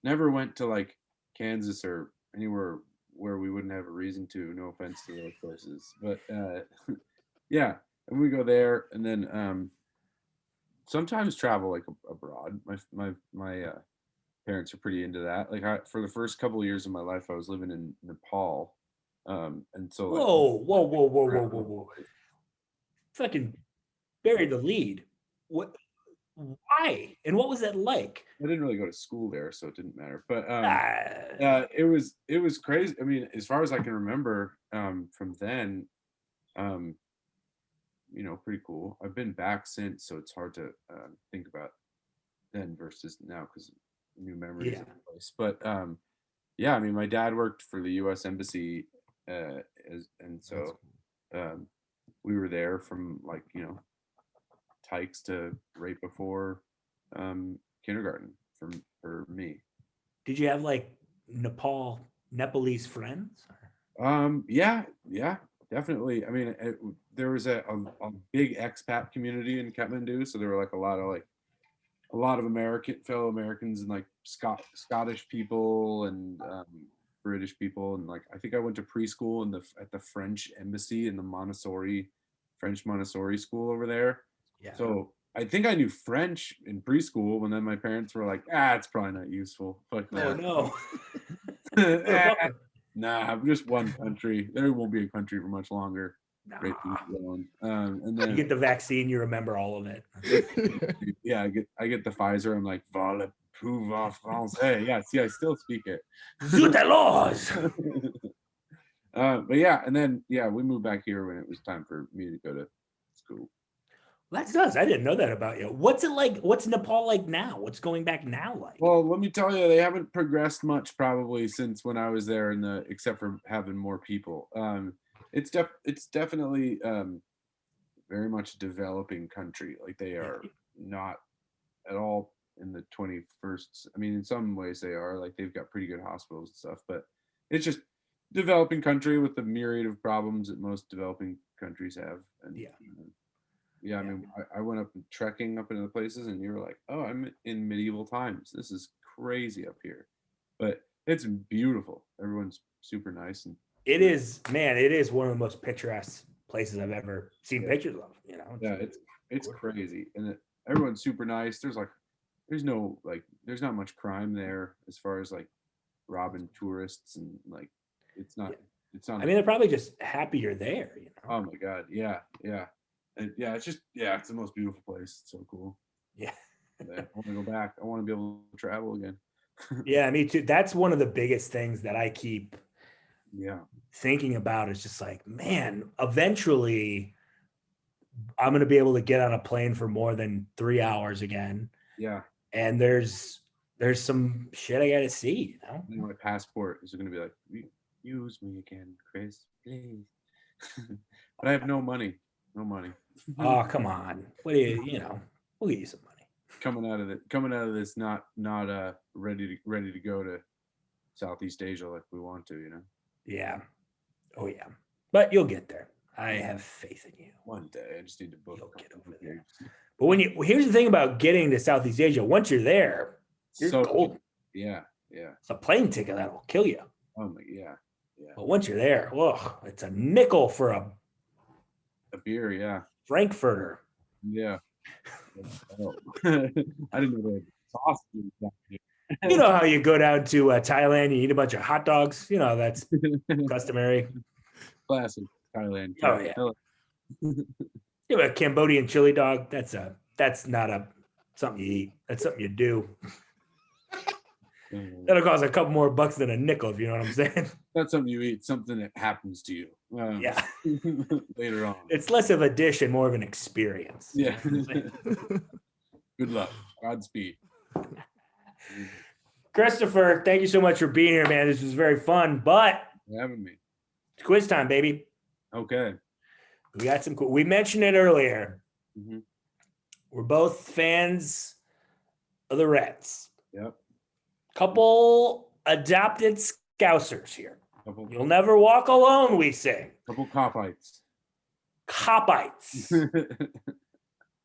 Never went to like Kansas or anywhere where we wouldn't have a reason to. No offense to those places, but yeah, and we go there, and then sometimes travel like abroad. My parents are pretty into that. Like for the first couple of years of my life, I was living in Nepal, and so. Whoa! Fucking buried the lead. What? Why? And what was that like? I didn't really go to school there, so it didn't matter. But it was crazy. I mean, as far as I can remember, from then, pretty cool. I've been back since, so it's hard to think about then versus now because new memories in place. But yeah, I mean, my dad worked for the U.S. Embassy, and so we were there from Tykes to right before kindergarten for me. Did you have like Nepalese friends? Yeah, definitely. I mean, there was a big expat community in Kathmandu, so there were like a lot of fellow Americans and like Scottish people and British people, and like I think I went to preschool at the French embassy in the French Montessori school over there. Yeah. So I think I knew French in preschool, and then my parents were like, it's probably not useful. Fuck that. Oh no. Nah, just one country. There won't be a country for much longer. Nah. And then you get the vaccine, you remember all of it. Yeah, I get the Pfizer. I'm like, parle pouvoir français. Yeah, see, I still speak it. Zut alors! But yeah, and then we moved back here when it was time for me to go to school. That does. I didn't know that about you. What's it like? What's Nepal like now? What's going back now like? Well, let me tell you, they haven't progressed much probably since when I was there, except for having more people. It's definitely very much a developing country. Like they are not at all in the 21st. I mean, in some ways they are. Like they've got pretty good hospitals and stuff, but it's just developing country with the myriad of problems that most developing countries have. And I mean, I went up trekking up into the places, and you were like, "Oh, I'm in medieval times. This is crazy up here," but it's beautiful. Everyone's super nice, and it is, man. It is one of the most picturesque places I've ever seen pictures of. It's crazy, and everyone's super nice. There's not much crime there as far as like robbing tourists, and like it's not. I mean, they're probably just happy you're there. Oh my God, yeah. And it's the most beautiful place. It's so cool. Yeah. I want to go back. I want to be able to travel again. Yeah, me too. That's one of the biggest things that I keep thinking about is just like, man, eventually I'm going to be able to get on a plane for more than 3 hours again. Yeah. And there's some shit I got to see, My passport is going to be like, use me again, Chris, please. But I have no money. No money. Oh, come on. What do we'll get you some money. Coming out of this, not ready to go to Southeast Asia like we want to, Yeah. Oh yeah. But you'll get there. I have faith in you. One day. I just need to book. You'll get over there. But here's the thing about getting to Southeast Asia, once you're there, you're golden. Yeah. It's a plane ticket that'll kill you. Oh my, yeah. But once you're there, it's a nickel for a beer, yeah. Frankfurter. Yeah. I didn't know they had sausages down here. You know how you go down to Thailand, you eat a bunch of hot dogs. That's customary. Classic Thailand. Oh yeah. You have a Cambodian chili dog. That's not something you eat. That's something you do. That'll cost a couple more bucks than a nickel, if you know what I'm saying. That's something you eat, something that happens to you. Yeah. Later on. It's less of a dish and more of an experience. Yeah. Good luck. Godspeed. Christopher, thank you so much for being here, man. This was very fun, but For having me. it's quiz time, baby. Okay. We got some cool. We mentioned it earlier. Mm-hmm. We're both fans of the Reds. Yep. Couple adopted Scousers here. You'll never walk alone, we say. Couple Copites. Copites.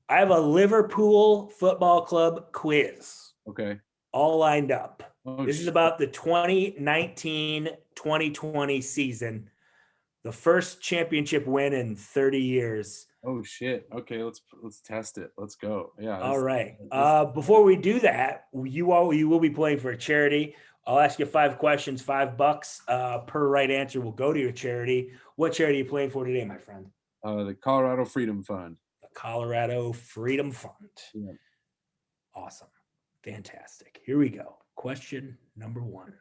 I have a Liverpool Football Club quiz. Okay. All lined up. Oh, This is about the 2019-2020 season. The first championship win in 30 years. Oh shit. Okay, let's test it. Let's go. Yeah. All right. Before we do that, you will be playing for a charity. I'll ask you 5 questions, $5 per right answer will go to your charity. What charity are you playing for today, my friend? The Colorado Freedom Fund. The Colorado Freedom Fund. Yeah. Awesome. Fantastic. Here we go. Question number 1.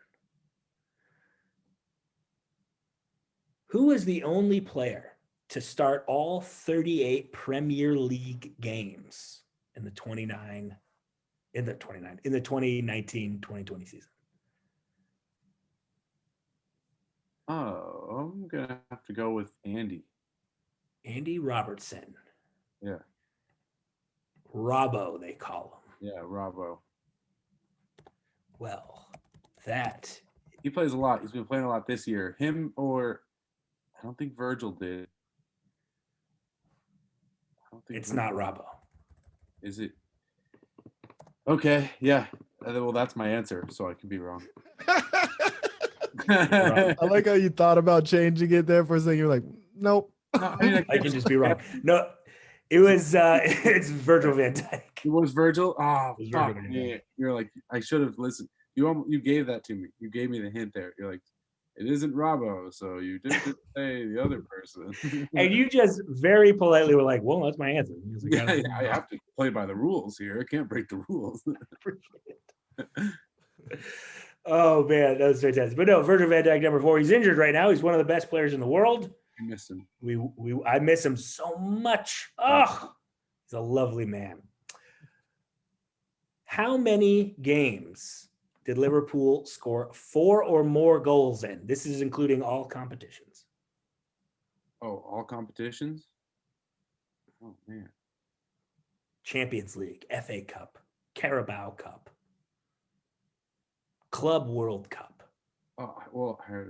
Who is the only player to start all 38 Premier League games in the 2019-2020 season? Oh, I'm gonna have to go with Andy. Andy Robertson. Yeah. Robbo, they call him. Yeah, Robbo. Well, he plays a lot. He's been playing a lot this year. Him or I don't think Virgil did. It's not Robbo. Is it? Okay, yeah. Well, that's my answer, so I could be wrong. I like how you thought about changing it there for a second. You're like, nope. No, I mean, I can just be wrong. No, it was it's Virgil van Dijk. It was Virgil. Oh, It was fuck. Virgil van Yeah. Dijk. You're like, I should have listened. You gave that to me. You gave me the hint there. You're like, it isn't Robbo, so you didn't say the other person. And you just very politely were like, well, that's my answer. He was like, Yeah, I have to play by the rules here. I can't break the rules. Oh man, that was fantastic. But no, Virgil van Dijk, number 4. He's injured right now. He's one of the best players in the world. I miss him. I miss him so much. Oh, He's a lovely man. How many games did Liverpool score 4 or more goals in? This is including all competitions. Oh, all competitions? Oh, man. Champions League, FA Cup, Carabao Cup, Club World Cup, Oh, well, I feel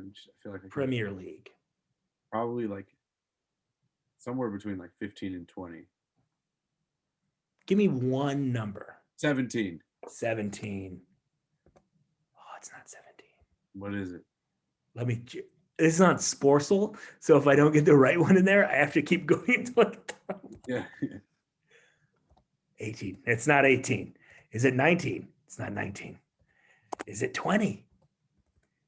like I could Premier League. probably like somewhere between like 15 and 20. Give me one number. 17. 17. Oh, it's not 17. What is it? This is on Sporcel, so if I don't get the right one in there, I have to keep going until I get the right one. Yeah. 18. It's not 18. Is it 19? It's not 19. Is it 20?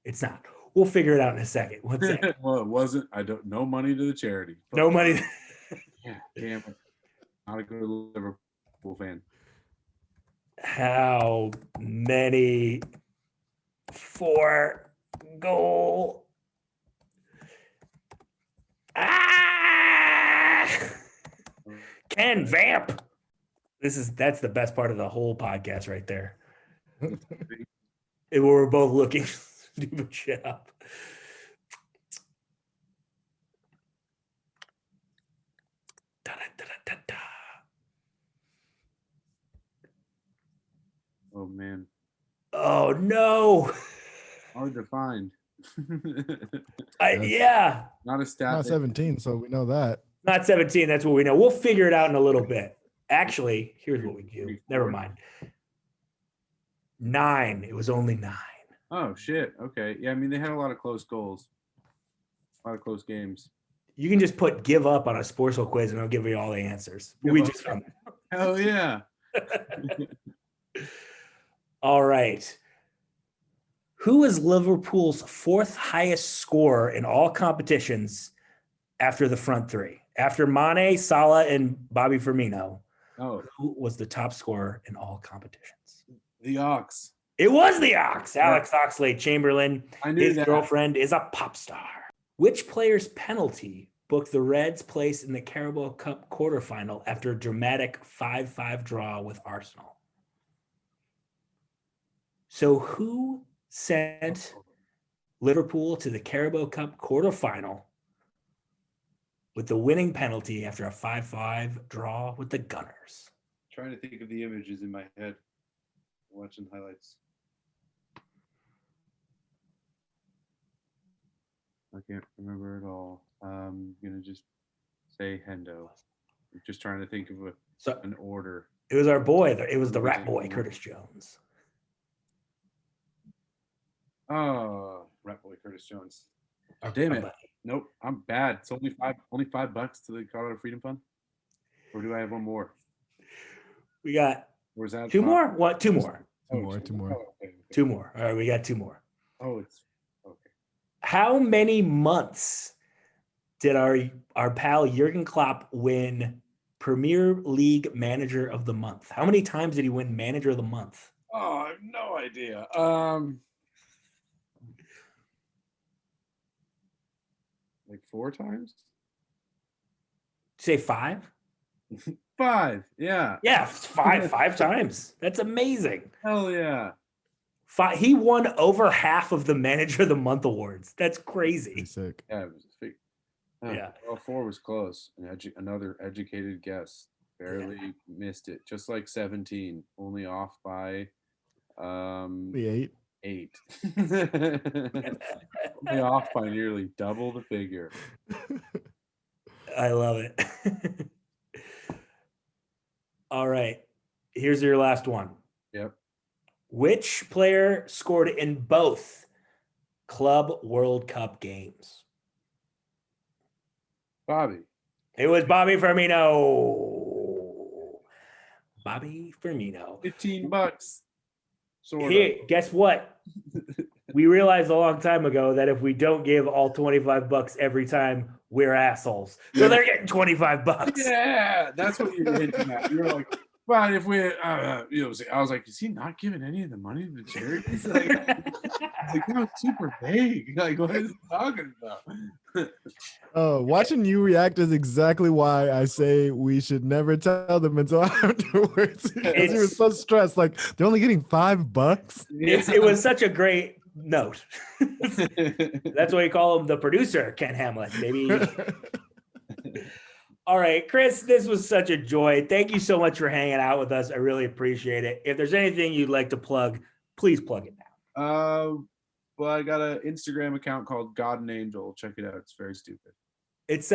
It's not. We'll figure it out in a second. One second. Well, it wasn't. No money to the charity. No money. Yeah, damn it. Not a good Liverpool fan. How many 4 goal? Ken Vamp. That's the best part of the whole podcast right there. We're both looking stupid shit up. Da-da-da-da-da. Oh man. Oh no. Hard to find. Yeah. Not a stat. Not 17, so we know that. Not 17. That's what we know. We'll figure it out in a little bit. Actually, here's what we do. Never mind. 9. It was only 9. Oh shit. Okay. Yeah, I mean they had a lot of close goals. A lot of close games. You can just put give up on a Sportsal quiz and I'll give you all the answers. We just found it. Hell yeah. All right. Who is Liverpool's 4th highest scorer in all competitions after the front 3? After Mane, Salah, and Bobby Firmino, Oh, who was the top scorer in all competitions? the Ox. It was the Ox. Alex Oxlade-Chamberlain. I knew His that. girlfriend is a pop star. Which player's penalty booked the Reds' place in the Carabao Cup quarterfinal after a dramatic 5-5 draw with Arsenal? So who sent Liverpool to the Carabao Cup quarterfinal with the winning penalty after a 5-5 draw with the Gunners? Trying to think of the images in my head. Watching highlights. I can't remember at all. I'm gonna just say Hendo. I'm just trying to think of an order. It was our boy. It was the rat boy, Curtis Jones. Oh, rat boy Curtis Jones. Damn it. Nope, I'm bad. It's only $5 to the Colorado Freedom Fund. Or do I have one more? We got Or is that 2 more? What? 2 more. Two more. Oh, okay. 2 more. All right, we got 2 more. Oh, it's okay. How many months did our pal Jurgen Klopp win Premier League Manager of the Month? How many times did he win Manager of the Month? Oh, I have no idea. Like 4 times? Say 5? 5. Yeah. Yeah, 5 times. That's amazing. Hell yeah. 5. He won over half of the Manager of the Month awards. That's crazy. Pretty sick. Yeah, it was a fig. Yeah. Well, 4 was close. Another educated guess. Barely missed it. Just like 17. Only off by The 8. 8. Only off by nearly double the figure. I love it. All right. Here's your last one. Yep. Which player scored in both Club World Cup games? Bobby. It was Bobby Firmino. Bobby Firmino. $15. Sort Hey, guess what? We realized a long time ago that if we don't give all $25 every time, we're assholes. So they're getting $25. Yeah, that's what you were hinting at. You were like, But if we, I was like, is he not giving any of the money to the charities? Like, that was super vague. Like, what is he talking about? Watching you react is exactly why I say we should never tell them until afterwards. Because you were so stressed. Like, they're only getting $5. It was such a great note. That's why you call him the producer, Ken Hamlett, baby. All right, Chris, this was such a joy. Thank you so much for hanging out with us. I really appreciate it. If there's anything you'd like to plug, please plug it now. Well, I got an Instagram account called God and Angel. Check it out. It's very stupid. It's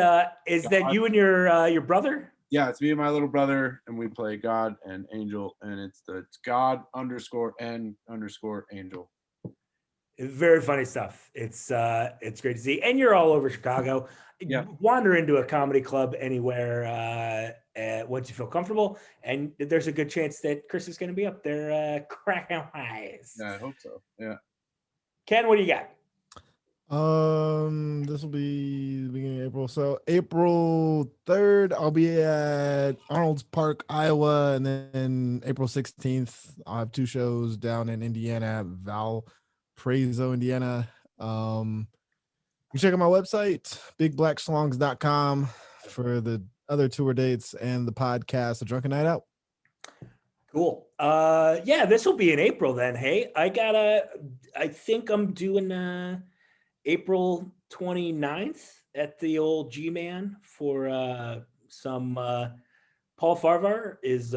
is that you and your brother? Yeah, it's me and my little brother, and we play God and Angel, and it's God _ Angel. Very funny stuff. It's great to see, and you're all over Chicago. Yeah. Wander into a comedy club anywhere once you feel comfortable, and there's a good chance that Chris is going to be up there cracking wise. Yeah, I hope so. Yeah. Ken, what do you got? This will be the beginning of April. So April 3rd, I'll be at Arnold's Park, Iowa, and then April 16th, I'll have 2 shows down in Indiana, Valparaiso, Indiana. You check out my website, bigblackschlongs.com, for the other tour dates and the podcast, The Drunken Night Out. Cool. Yeah, this will be in April then. Hey, I think I'm doing April 29th at the old G-Man for some Paul Farvar is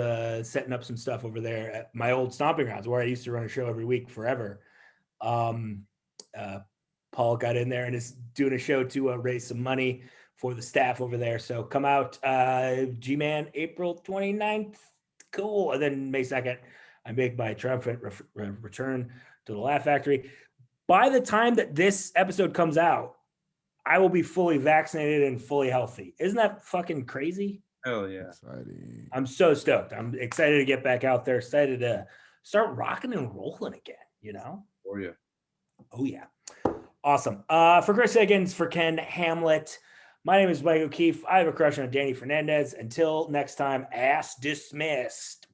setting up some stuff over there at my old stomping grounds where I used to run a show every week forever. Paul got in there and is doing a show to raise some money for the staff over there. So come out, G-Man, April 29th. Cool. And then May 2nd, I make my triumphant return to the Laugh Factory. By the time that this episode comes out, I will be fully vaccinated and fully healthy. Isn't that fucking crazy? Hell yeah. Exciting. I'm so stoked. I'm excited to get back out there, excited to start rocking and rolling again, you know? For you. Oh, yeah. Awesome. For Chris Higgins, for Ken Hamlett, my name is Mike O'Keefe. I have a crush on Danny Fernandez. Until next time, ass dismissed.